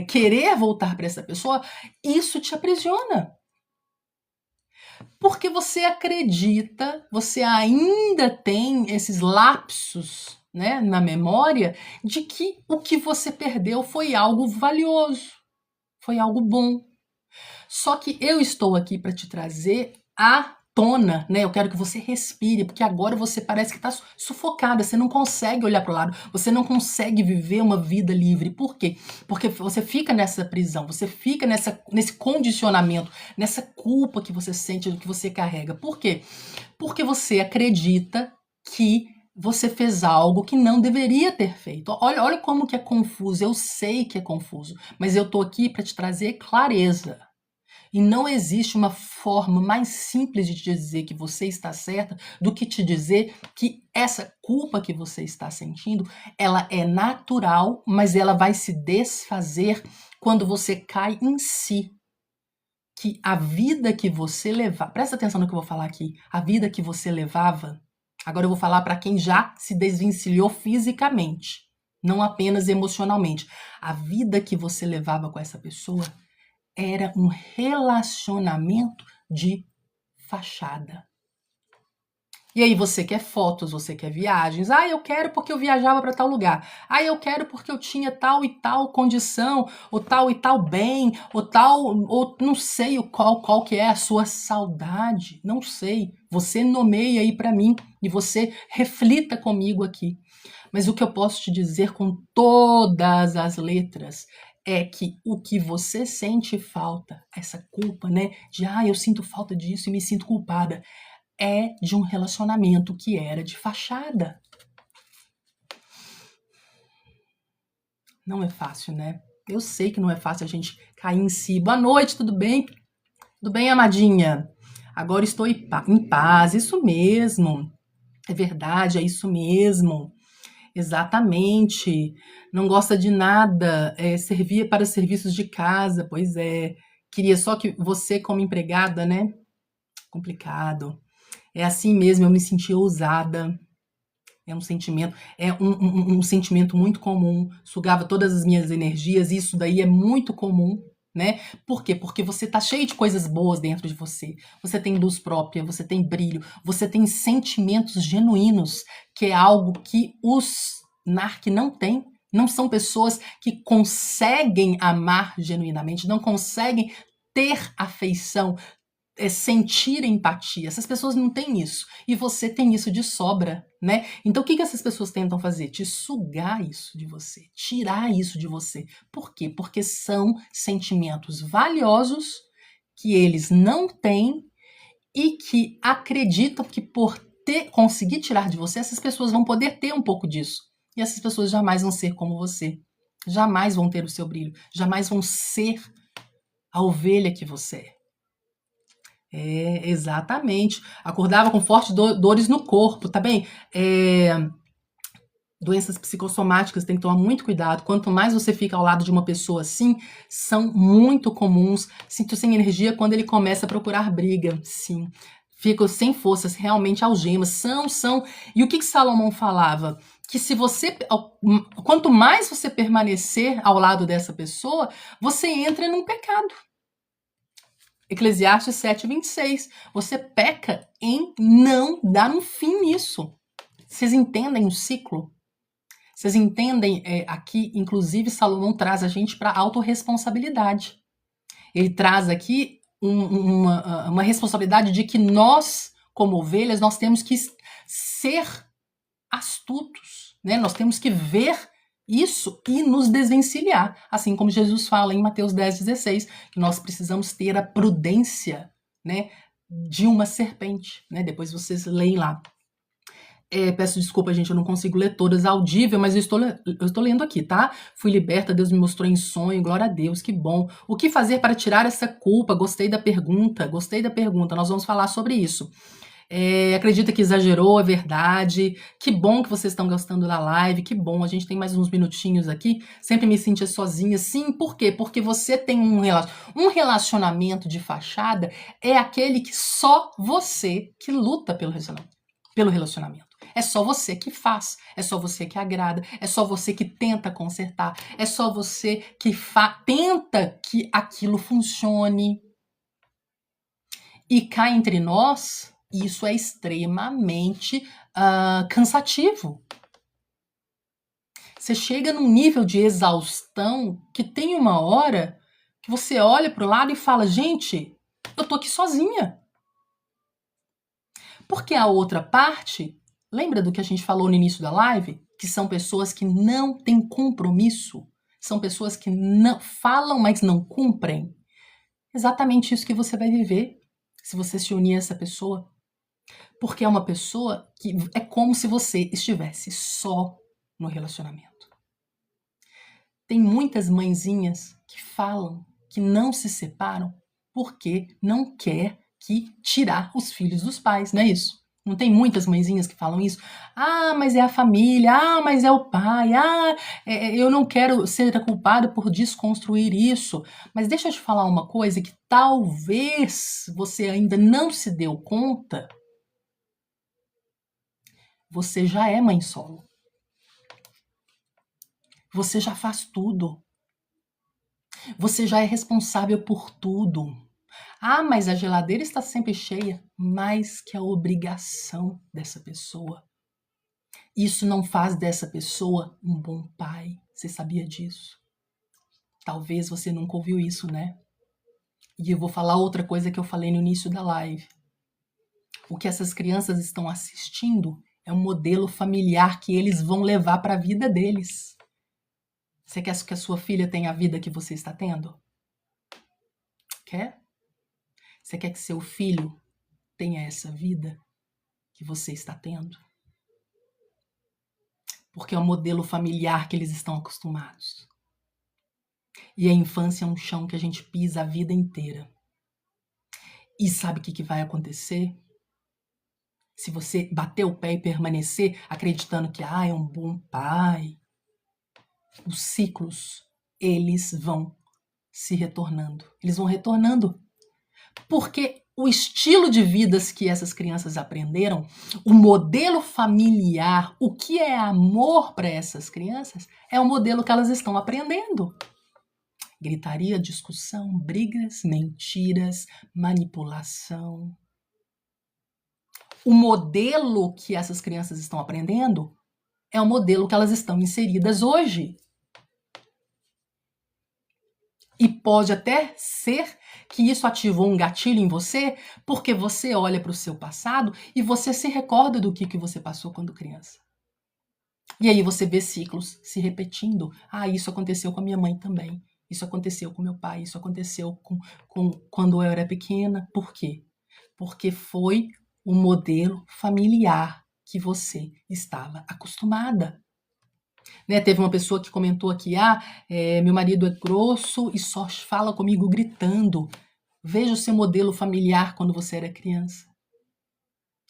querer voltar para essa pessoa, isso te aprisiona. Porque você acredita, você ainda tem esses lapsos, né, na memória de que o que você perdeu foi algo valioso, foi algo bom. Só que eu estou aqui para te trazer à tona, né? Eu quero que você respire, porque agora você parece que está sufocada, você não consegue olhar para o lado, você não consegue viver uma vida livre. Por quê? Porque você fica nessa prisão, você fica nesse condicionamento, nessa culpa que você sente, que você carrega. Por quê? Porque você acredita que você fez algo que não deveria ter feito. Olha como que é confuso. Eu sei que é confuso, mas eu tô aqui para te trazer clareza. E não existe uma forma mais simples de te dizer que você está certa do que te dizer que essa culpa que você está sentindo, ela é natural, mas ela vai se desfazer quando você cai em si. Que a vida que você levava, presta atenção no que eu vou falar aqui, a vida que você levava, agora eu vou falar para quem já se desvencilhou fisicamente, não apenas emocionalmente. A vida que você levava com essa pessoa era um relacionamento de fachada. E aí você quer fotos, você quer viagens. Ah, eu quero porque eu viajava para tal lugar. Ah, eu quero porque eu tinha tal e tal condição, ou tal e tal bem, ou tal, ou não sei qual que é a sua saudade. Não sei. Você nomeia aí para mim e você reflita comigo aqui. Mas o que eu posso te dizer com todas as letras é que o que você sente falta, essa culpa, né? De, eu sinto falta disso e me sinto culpada, é de um relacionamento que era de fachada. Não é fácil, né? Eu sei que não é fácil a gente cair em si. Boa noite, tudo bem? Tudo bem, amadinha? Agora estou em paz, isso mesmo. É verdade, é isso mesmo. Exatamente. Não gosta de nada, servia para serviços de casa, pois é. Queria só que você, como empregada, né? Complicado. É assim mesmo, eu me senti ousada. É um sentimento, um sentimento muito comum. Sugava todas as minhas energias, e isso daí é muito comum, né? Por quê? Porque você tá cheio de coisas boas dentro de você. Você tem luz própria, você tem brilho, você tem sentimentos genuínos, que é algo que os NARC não têm. Não são pessoas que conseguem amar genuinamente, não conseguem ter afeição, sentir empatia. Essas pessoas não têm isso. E você tem isso de sobra, né? Então o que essas pessoas tentam fazer? Te sugar isso de você, tirar isso de você. Por quê? Porque são sentimentos valiosos que eles não têm e que acreditam que por conseguir tirar de você, essas pessoas vão poder ter um pouco disso. E essas pessoas jamais vão ser como você. Jamais vão ter o seu brilho. Jamais vão ser a ovelha que você é. Exatamente. Acordava com fortes dores no corpo, tá bem? Doenças psicossomáticas, tem que tomar muito cuidado. Quanto mais você fica ao lado de uma pessoa assim, são muito comuns. Sinto sem energia quando ele começa a procurar briga, sim. Fico sem forças, realmente algemas. São. E o que Salomão falava? Que se você, quanto mais você permanecer ao lado dessa pessoa, você entra num pecado. Eclesiastes 7:26. Você peca em não dar um fim nisso. Vocês entendem o ciclo? Vocês entendem aqui, inclusive, Salomão traz a gente para a autorresponsabilidade. Ele traz aqui uma responsabilidade de que nós, como ovelhas, nós temos que ser astutos, né? Nós temos que ver isso e nos desvencilhar, assim como Jesus fala em Mateus 10:16, que nós precisamos ter a prudência, né, de uma serpente, né? Depois vocês leem lá. Peço desculpa, gente, eu não consigo ler todas audível, mas eu estou lendo aqui, tá? Fui liberta, Deus me mostrou em sonho, glória a Deus, que bom. O que fazer para tirar essa culpa? Gostei da pergunta, nós vamos falar sobre isso. Acredita que exagerou, é verdade. Que bom que vocês estão gostando da live, que bom. A gente tem mais uns minutinhos aqui. Sempre me sentia sozinha. Sim, por quê? Porque você tem um relacionamento de fachada, é aquele que só você que luta pelo relacionamento. É só você que faz, é só você que agrada, é só você que tenta consertar, é só você que tenta que aquilo funcione. E cá entre nós, isso é extremamente cansativo. Você chega num nível de exaustão que tem uma hora Que você olha pro lado e fala, gente, eu tô aqui sozinha. Porque a outra parte, lembra do que a gente falou no início da live? Que são pessoas que não têm compromisso. São pessoas que não falam, mas não cumprem. Exatamente isso que você vai viver se você se unir a essa pessoa. Porque é uma pessoa que é como se você estivesse só no relacionamento. Tem muitas mãezinhas que falam que não se separam porque não quer que tirar os filhos dos pais, não é isso? Não tem muitas mãezinhas que falam isso? Ah, mas é a família, ah, mas é o pai, eu não quero ser culpada por desconstruir isso. Mas deixa eu te falar uma coisa que talvez você ainda não se deu conta. Você já é mãe solo. Você já faz tudo. Você já é responsável por tudo. Ah, mas a geladeira está sempre cheia. Mais que a obrigação dessa pessoa. Isso não faz dessa pessoa um bom pai. Você sabia disso? Talvez você nunca ouviu isso, né? E eu vou falar outra coisa que eu falei no início da live. O que essas crianças estão assistindo é um modelo familiar que eles vão levar para a vida deles. Você quer que a sua filha tenha a vida que você está tendo? Quer? Você quer que seu filho tenha essa vida que você está tendo? Porque é o modelo familiar que eles estão acostumados. E a infância é um chão que a gente pisa a vida inteira. E sabe o que vai acontecer? Se você bater o pé e permanecer acreditando que é um bom pai, os ciclos, eles vão se retornando. Eles vão retornando. Porque o estilo de vidas que essas crianças aprenderam, o modelo familiar, o que é amor para essas crianças, é o modelo que elas estão aprendendo. Gritaria, discussão, brigas, mentiras, manipulação. O modelo que essas crianças estão aprendendo é o modelo que elas estão inseridas hoje. E pode até ser que isso ativou um gatilho em você, porque você olha para o seu passado e você se recorda do que você passou quando criança. E aí você vê ciclos se repetindo. Ah, isso aconteceu com a minha mãe também. Isso aconteceu com meu pai. Isso aconteceu quando eu era pequena. Por quê? Porque foi o modelo familiar que você estava acostumada. Né, teve uma pessoa que comentou aqui, meu marido é grosso e só fala comigo gritando. Veja o seu modelo familiar quando você era criança.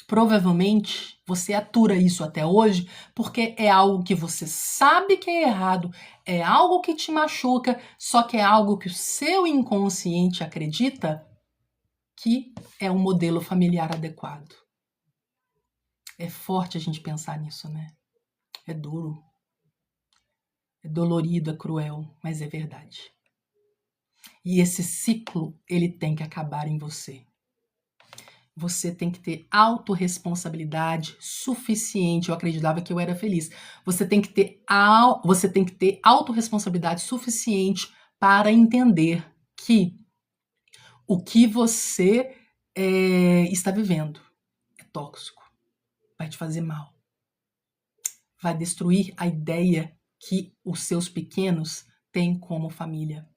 Provavelmente você atura isso até hoje porque é algo que você sabe que é errado, é algo que te machuca, só que é algo que o seu inconsciente acredita que é um modelo familiar adequado. É forte a gente pensar nisso, né? É duro. É dolorido, é cruel, mas é verdade. E esse ciclo, ele tem que acabar em você. Você tem que ter autorresponsabilidade suficiente. Eu acreditava que eu era feliz. Você tem que ter autorresponsabilidade suficiente para entender que o que você está vivendo é tóxico, vai te fazer mal, vai destruir a ideia que os seus pequenos têm como família.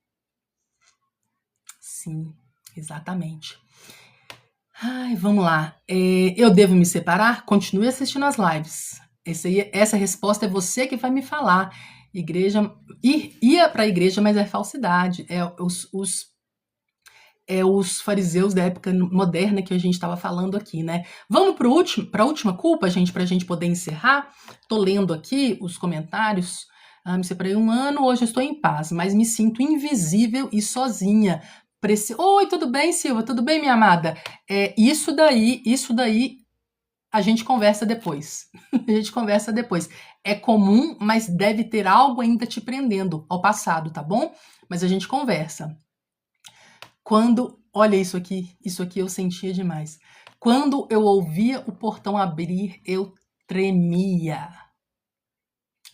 Sim, exatamente. Ai, vamos lá. Eu devo me separar? Continue assistindo as lives. Essa resposta é você que vai me falar. Igreja, ia para a igreja, mas é falsidade. Os fariseus da época moderna que a gente estava falando aqui, né? Vamos para a última culpa, gente, para a gente poder encerrar. Tô lendo aqui os comentários. Me separei 1 ano, hoje eu estou em paz, mas me sinto invisível e sozinha. Oi, tudo bem, Silva? Tudo bem, minha amada? Isso daí a gente conversa depois. A gente conversa depois. É comum, mas deve ter algo ainda te prendendo ao passado, tá bom? Mas a gente conversa. Olha isso aqui eu sentia demais. Quando eu ouvia o portão abrir, eu tremia.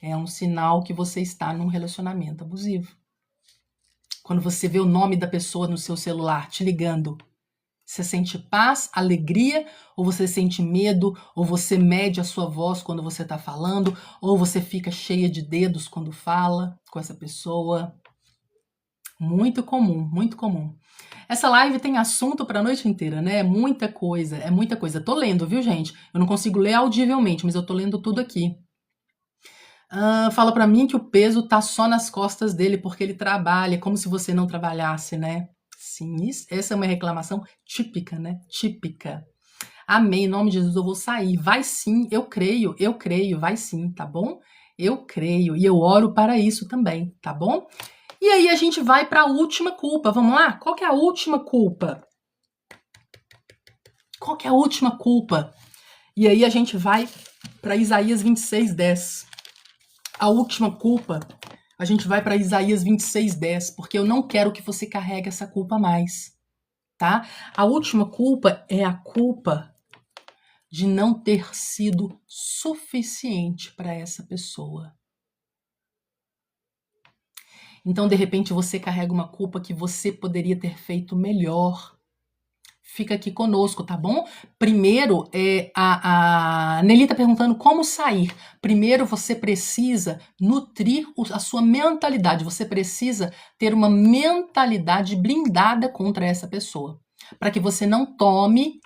É um sinal que você está num relacionamento abusivo. Quando você vê o nome da pessoa no seu celular te ligando, você sente paz, alegria, ou você sente medo, ou você mede a sua voz quando você está falando, ou você fica cheia de dedos quando fala com essa pessoa? Muito comum, muito comum. Essa live tem assunto para a noite inteira, né? É muita coisa, é muita coisa. Tô lendo, viu, gente? Eu não consigo ler audivelmente, mas eu tô lendo tudo aqui. Fala para mim que o peso tá só nas costas dele porque ele trabalha, como se você não trabalhasse, né? Sim, essa é uma reclamação típica, né? Típica. Amém, em nome de Jesus eu vou sair. Vai sim, eu creio, vai sim, tá bom? Eu creio e eu oro para isso também, tá bom? E aí a gente vai para a última culpa. Vamos lá? Qual que é a última culpa? Qual que é a última culpa? E aí a gente vai para Isaías 26:10. A última culpa, a gente vai para Isaías 26:10, porque eu não quero que você carregue essa culpa mais, tá? A última culpa é a culpa de não ter sido suficiente para essa pessoa. Então, de repente, você carrega uma culpa que você poderia ter feito melhor. Fica aqui conosco, tá bom? Primeiro, a Nelly tá perguntando como sair. Primeiro, você precisa nutrir a sua mentalidade. Você precisa ter uma mentalidade blindada contra essa pessoa. Para que você não tome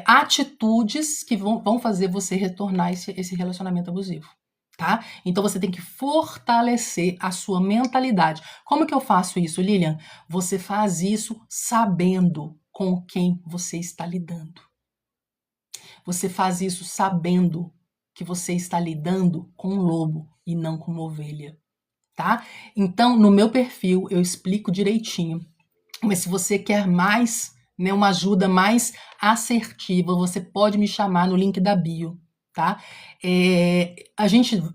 atitudes que vão fazer você retornar esse relacionamento abusivo. Tá? Então você tem que fortalecer a sua mentalidade. Como que eu faço isso, Lilian? Você faz isso sabendo com quem você está lidando. Você faz isso sabendo que você está lidando com um lobo e não com uma ovelha, tá? Então, no meu perfil eu explico direitinho. Mas se você quer mais, né, uma ajuda mais assertiva, você pode me chamar no link da bio, tá?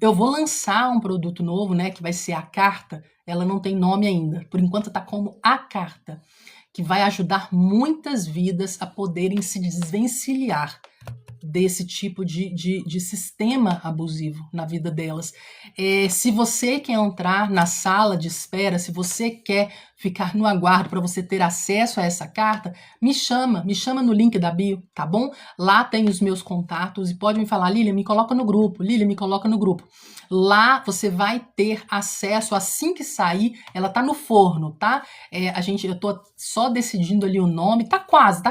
Eu vou lançar um produto novo, né, que vai ser a carta. Ela não tem nome ainda. Por enquanto tá como a carta, que vai ajudar muitas vidas a poderem se desvencilhar desse tipo de sistema abusivo na vida delas. Se você quer entrar na sala de espera, se você quer ficar no aguardo para você ter acesso a essa carta, me chama no link da bio, tá bom? Lá tem os meus contatos e pode me falar, Lília, me coloca no grupo, Lília, me coloca no grupo. Lá você vai ter acesso assim que sair, ela tá no forno, tá? Eu tô só decidindo ali o nome, tá quase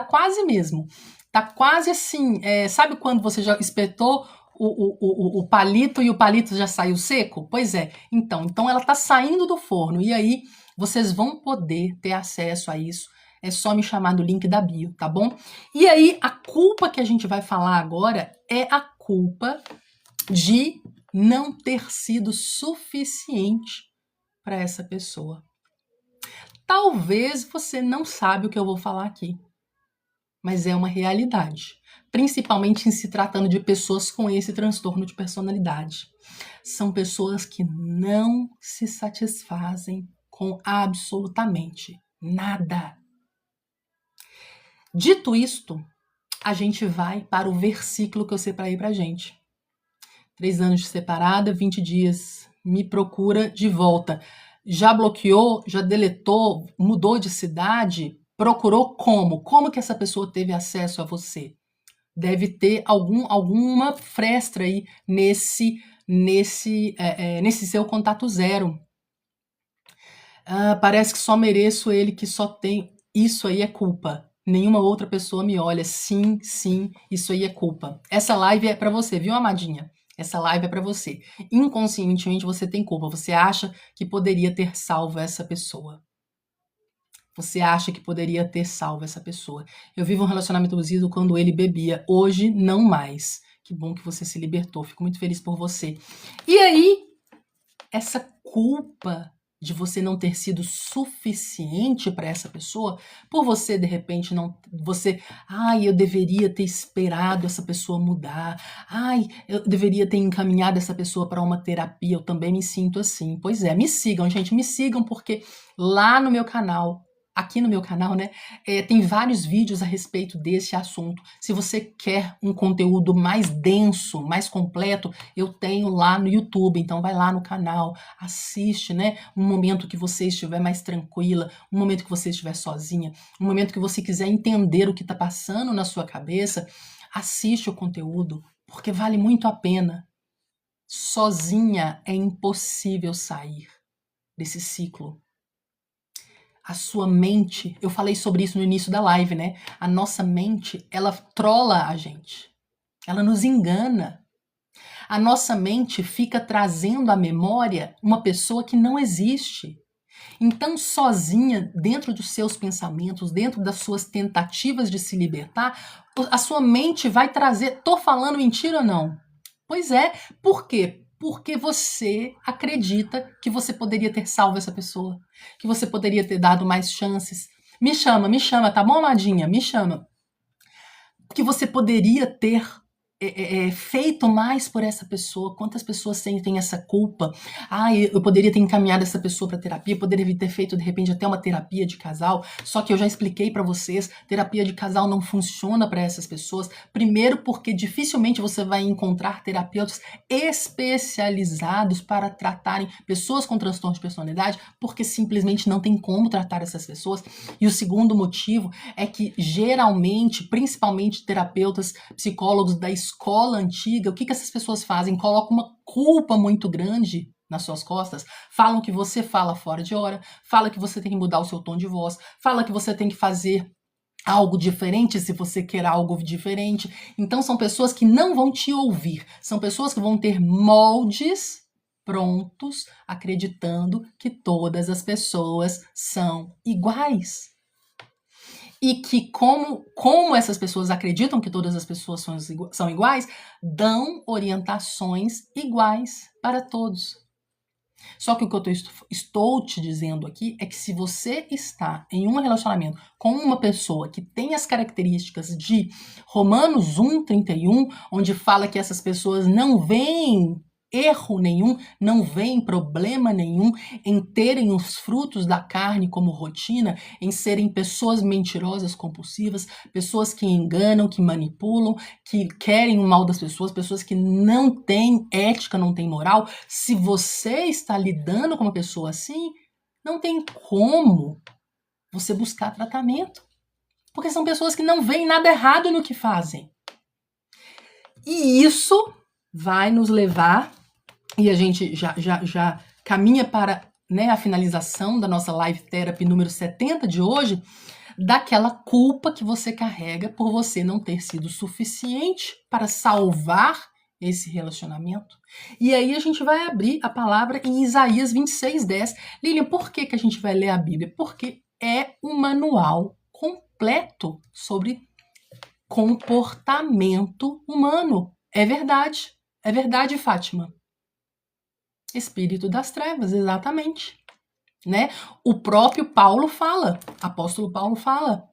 mesmo. Tá quase assim, sabe quando você já espetou o palito e o palito já saiu seco? Pois é, então ela tá saindo do forno e aí vocês vão poder ter acesso a isso. É só me chamar no link da bio, tá bom? E aí a culpa que a gente vai falar agora é a culpa de não ter sido suficiente para essa pessoa. Talvez você não sabe o que eu vou falar aqui, mas é uma realidade, principalmente em se tratando de pessoas com esse transtorno de personalidade. São pessoas que não se satisfazem com absolutamente nada. Dito isto, a gente vai para o versículo que eu separei pra gente. 3 anos de separada, 20 dias, me procura de volta. Já bloqueou, já deletou, mudou de cidade? Procurou como? Como que essa pessoa teve acesso a você? Deve ter alguma fresta aí nesse seu contato zero. Parece que só mereço ele, que só tem... Isso aí é culpa. Nenhuma outra pessoa me olha. Sim, isso aí é culpa. Essa live é pra você, viu, amadinha? Essa live é pra você. Inconscientemente você tem culpa. Você acha que poderia ter salvo essa pessoa. Você acha que poderia ter salvo essa pessoa. Eu vivo um relacionamento abusivo quando ele bebia. Hoje, não mais. Que bom que você se libertou. Fico muito feliz por você. E aí, essa culpa de você não ter sido suficiente para essa pessoa, por você, de repente, eu deveria ter esperado essa pessoa mudar. Eu deveria ter encaminhado essa pessoa para uma terapia. Eu também me sinto assim. Pois é, me sigam, gente, me sigam, porque lá no meu canal, aqui no meu canal, né, tem vários vídeos a respeito desse assunto. Se você quer um conteúdo mais denso, mais completo, eu tenho lá no YouTube. Então vai lá no canal, assiste, né, um momento que você estiver mais tranquila, um momento que você estiver sozinha, um momento que você quiser entender o que está passando na sua cabeça, assiste o conteúdo, porque vale muito a pena. Sozinha é impossível sair desse ciclo. A sua mente, eu falei sobre isso no início da live, né? A nossa mente, ela trola a gente. Ela nos engana. A nossa mente fica trazendo à memória uma pessoa que não existe. Então, sozinha, dentro dos seus pensamentos, dentro das suas tentativas de se libertar, a sua mente vai trazer. Tô falando mentira ou não? Pois é. Por quê? Porque você acredita que você poderia ter salvo essa pessoa, que você poderia ter dado mais chances. Me chama, tá bom, amadinha? Me chama. Que você poderia ter feito mais por essa pessoa. Quantas pessoas sentem essa culpa? Eu poderia ter encaminhado essa pessoa para terapia, poderia ter feito de repente até uma terapia de casal. Só que eu já expliquei para vocês, terapia de casal não funciona para essas pessoas. Primeiro porque dificilmente você vai encontrar terapeutas especializados para tratarem pessoas com transtorno de personalidade, porque simplesmente não tem como tratar essas pessoas. E o segundo motivo é que geralmente, principalmente terapeutas, psicólogos da escola antiga, o que essas pessoas fazem? Colocam uma culpa muito grande nas suas costas, falam que você fala fora de hora, fala que você tem que mudar o seu tom de voz, fala que você tem que fazer algo diferente se você quer algo diferente. Então são pessoas que não vão te ouvir, são pessoas que vão ter moldes prontos, acreditando que todas as pessoas são iguais. E que como essas pessoas acreditam que todas as pessoas são iguais, dão orientações iguais para todos. Só que o que eu estou te dizendo aqui é que se você está em um relacionamento com uma pessoa que tem as características de Romanos 1:31, onde fala que essas pessoas não veem erro nenhum, não veem problema nenhum em terem os frutos da carne como rotina, em serem pessoas mentirosas, compulsivas, pessoas que enganam, que manipulam, que querem o mal das pessoas, pessoas que não têm ética, não têm moral. Se você está lidando com uma pessoa assim, não tem como você buscar tratamento, porque são pessoas que não veem nada errado no que fazem. E isso vai nos levar, e a gente já caminha para, né, a finalização da nossa live therapy número 70 de hoje, daquela culpa que você carrega por você não ter sido suficiente para salvar esse relacionamento. E aí a gente vai abrir a palavra em Isaías 26:10. Lilian, por que a gente vai ler a Bíblia? Porque é um manual completo sobre comportamento humano. É verdade, Fátima. Espírito das trevas, exatamente. Né? O próprio Paulo fala, apóstolo Paulo fala,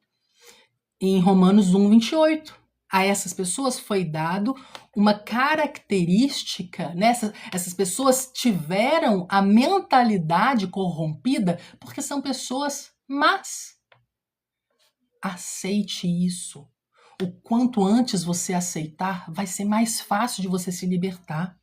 em Romanos 1:28. A essas pessoas foi dado uma característica, né? Essas pessoas tiveram a mentalidade corrompida porque são pessoas más. Aceite isso. O quanto antes você aceitar, vai ser mais fácil de você se libertar.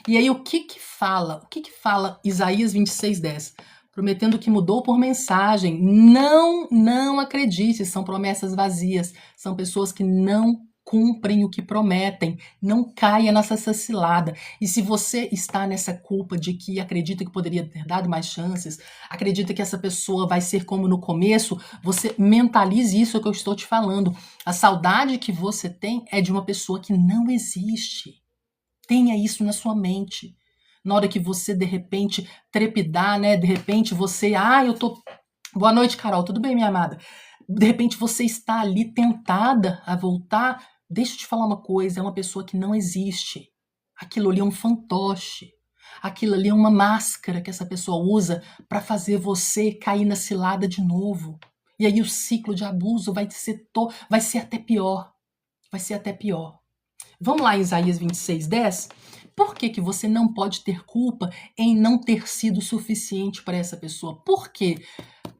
E aí o que fala? O que fala Isaías 26:10? Prometendo que mudou por mensagem. Não acredite, são promessas vazias. São pessoas que não cumprem o que prometem. Não caia nessa cilada. E se você está nessa culpa de que acredita que poderia ter dado mais chances, acredita que essa pessoa vai ser como no começo, você mentalize isso que eu estou te falando. A saudade que você tem é de uma pessoa que não existe. Tenha isso na sua mente. Na hora que você, de repente, trepidar, né? De repente você... eu tô... Boa noite, Carol. Tudo bem, minha amada? De repente você está ali tentada a voltar. Deixa eu te falar uma coisa. É uma pessoa que não existe. Aquilo ali é um fantoche. Aquilo ali é uma máscara que essa pessoa usa para fazer você cair na cilada de novo. E aí o ciclo de abuso vai ser até pior. Vai ser até pior. Vamos lá em Isaías 26:10? Por que você não pode ter culpa em não ter sido suficiente para essa pessoa? Por quê?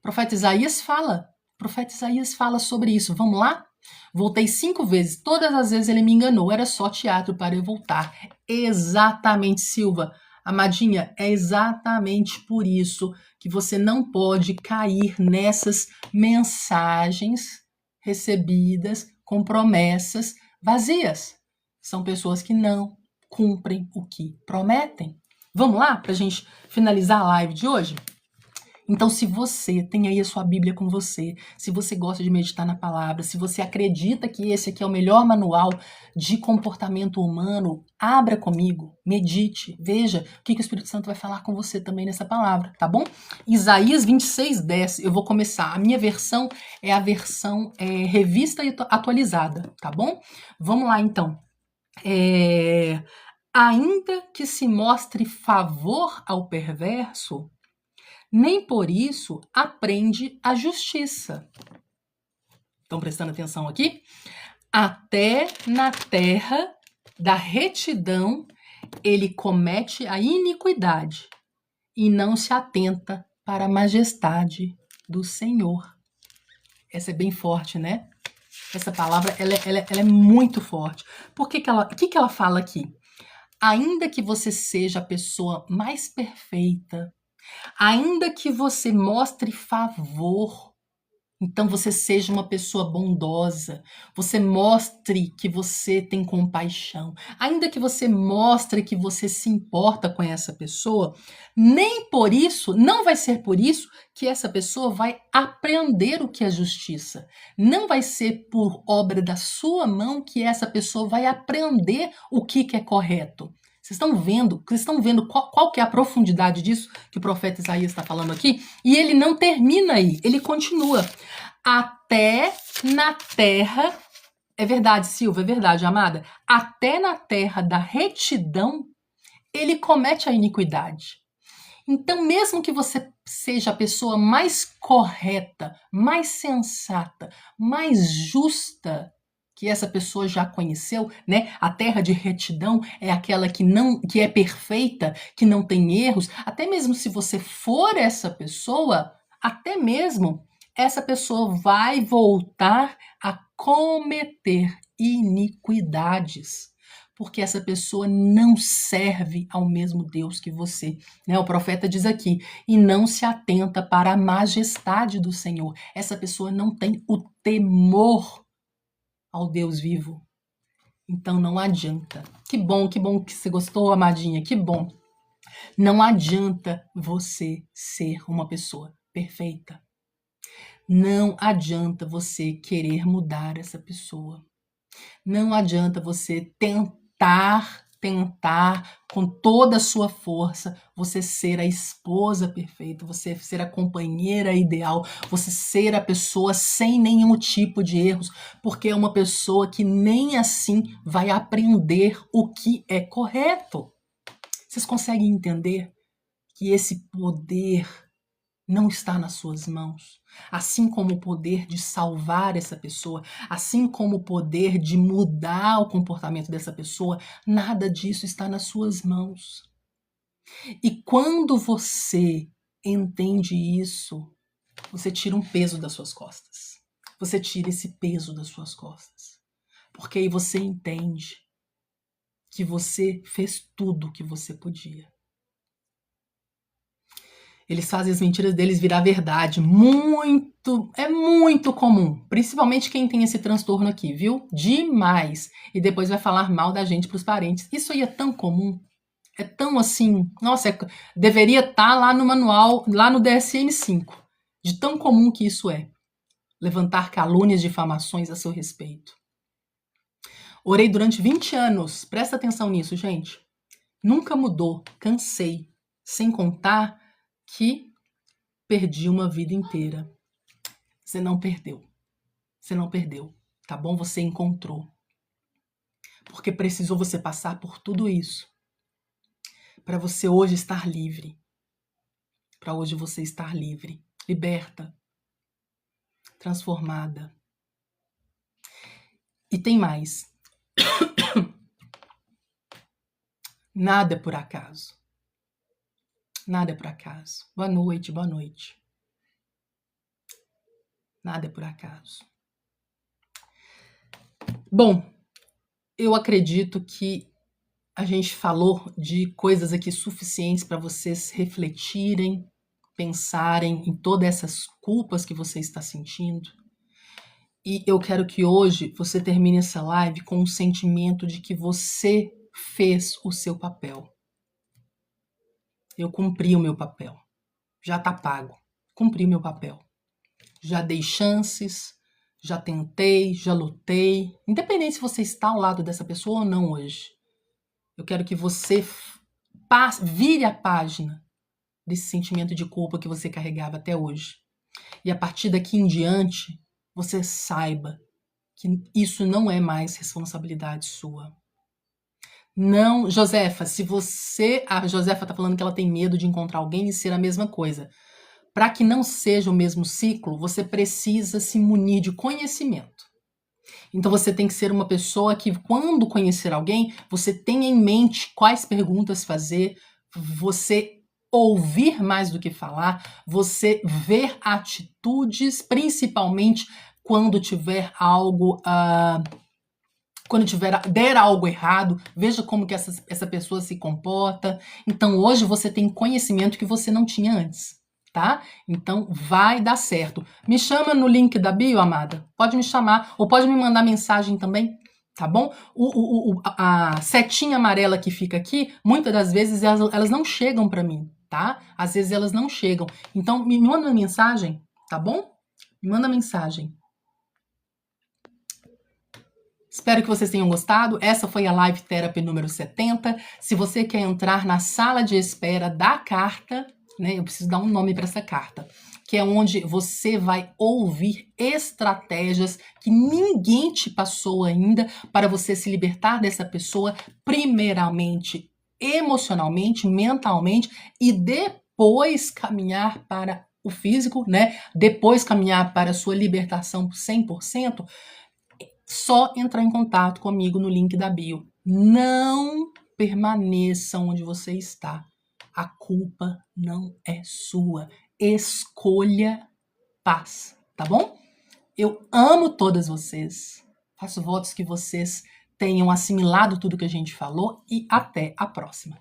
O profeta Isaías fala. O profeta Isaías fala sobre isso. Vamos lá? Voltei 5 vezes. Todas as vezes ele me enganou. Era só teatro para eu voltar. Exatamente, Silva. Amadinha, é exatamente por isso que você não pode cair nessas mensagens recebidas com promessas vazias. São pessoas que não cumprem o que prometem. Vamos lá para a gente finalizar a live de hoje? Então, se você tem aí a sua Bíblia com você, se você gosta de meditar na palavra, se você acredita que esse aqui é o melhor manual de comportamento humano, abra comigo, medite, veja o que o Espírito Santo vai falar com você também nessa palavra, tá bom? Isaías 26:10, eu vou começar. A minha versão é a versão revista e atualizada, tá bom? Vamos lá, então. Ainda que se mostre favor ao perverso, nem por isso aprende a justiça. Estão prestando atenção aqui? Até na terra da retidão ele comete a iniquidade e não se atenta para a majestade do Senhor. Essa é bem forte, né? Essa palavra ela é muito forte. O que ela fala aqui? Ainda que você seja a pessoa mais perfeita, ainda que você mostre favor, então você seja uma pessoa bondosa, você mostre que você tem compaixão, ainda que você mostre que você se importa com essa pessoa, nem por isso, não vai ser por isso que essa pessoa vai aprender o que é justiça. Não vai ser por obra da sua mão que essa pessoa vai aprender o que é correto. Vocês estão vendo qual que é a profundidade disso que o profeta Isaías está falando aqui? E ele não termina aí, ele continua. Até na terra, é verdade, Silva, é verdade, amada, até na terra da retidão, ele comete a iniquidade. Então, mesmo que você seja a pessoa mais correta, mais sensata, mais justa que essa pessoa já conheceu, né? A terra de retidão é aquela que é perfeita, que não tem erros. Até mesmo se você for essa pessoa, até mesmo essa pessoa vai voltar a cometer iniquidades, porque essa pessoa não serve ao mesmo Deus que você. Né? O profeta diz aqui, e não se atenta para a majestade do Senhor. Essa pessoa não tem o temor ao Deus vivo. Então não adianta. Que bom que você gostou, amadinha, que bom. Não adianta você ser uma pessoa perfeita. Não adianta você querer mudar essa pessoa. Não adianta você tentar com toda a sua força, você ser a esposa perfeita, você ser a companheira ideal, você ser a pessoa sem nenhum tipo de erros, porque é uma pessoa que nem assim vai aprender o que é correto. Vocês conseguem entender que esse poder não está nas suas mãos? Assim como o poder de salvar essa pessoa, assim como o poder de mudar o comportamento dessa pessoa, nada disso está nas suas mãos. E quando você entende isso, você tira um peso das suas costas. Você tira esse peso das suas costas. Porque aí você entende que você fez tudo o que você podia. Eles fazem as mentiras deles virar verdade. É muito comum. Principalmente quem tem esse transtorno aqui, viu? Demais. E depois vai falar mal da gente pros parentes. Isso aí é tão comum. É tão assim... Nossa, deveria estar lá no manual, lá no DSM-5. De tão comum que isso é. Levantar calúnias, difamações a seu respeito. Orei durante 20 anos. Presta atenção nisso, gente. Nunca mudou. Cansei. Sem contar que perdi uma vida inteira. Você não perdeu. Você não perdeu, tá bom? Você encontrou. Porque precisou você passar por tudo isso para você hoje estar livre. Para hoje você estar livre, liberta, transformada. E tem mais. Nada é por acaso. Nada é por acaso. Boa noite, boa noite. Nada é por acaso. Bom, eu acredito que a gente falou de coisas aqui suficientes para vocês refletirem, pensarem em todas essas culpas que você está sentindo. E eu quero que hoje você termine essa live com o sentimento de que você fez o seu papel. Eu cumpri o meu papel. Já tá pago. Cumpri o meu papel. Já dei chances, já tentei, já lutei. Independente se você está ao lado dessa pessoa ou não hoje. Eu quero que você vire a página desse sentimento de culpa que você carregava até hoje. E a partir daqui em diante, você saiba que isso não é mais responsabilidade sua. Não, Josefa, se você... A Josefa tá falando que ela tem medo de encontrar alguém e ser a mesma coisa. Para que não seja o mesmo ciclo, você precisa se munir de conhecimento. Então você tem que ser uma pessoa que, quando conhecer alguém, você tenha em mente quais perguntas fazer, você ouvir mais do que falar, você ver atitudes, principalmente quando tiver algo, der algo errado, veja como que essa pessoa se comporta. Então hoje você tem conhecimento que você não tinha antes, tá? Então vai dar certo. Me chama no link da bio, amada. Pode me chamar, ou pode me mandar mensagem também, tá bom? A setinha amarela que fica aqui, muitas das vezes elas não chegam para mim, tá? Às vezes elas não chegam. Então me manda uma mensagem, tá bom? Me manda mensagem. Espero que vocês tenham gostado. Essa foi a Live Therapy número 70. Se você quer entrar na sala de espera da carta, né, eu preciso dar um nome para essa carta, que é onde você vai ouvir estratégias que ninguém te passou ainda para você se libertar dessa pessoa, primeiramente emocionalmente, mentalmente, e depois caminhar para o físico, né? Depois caminhar para a sua libertação 100%. Só entrar em contato comigo no link da bio. Não permaneça onde você está. A culpa não é sua. Escolha paz, tá bom? Eu amo todas vocês. Faço votos que vocês tenham assimilado tudo que a gente falou e até a próxima.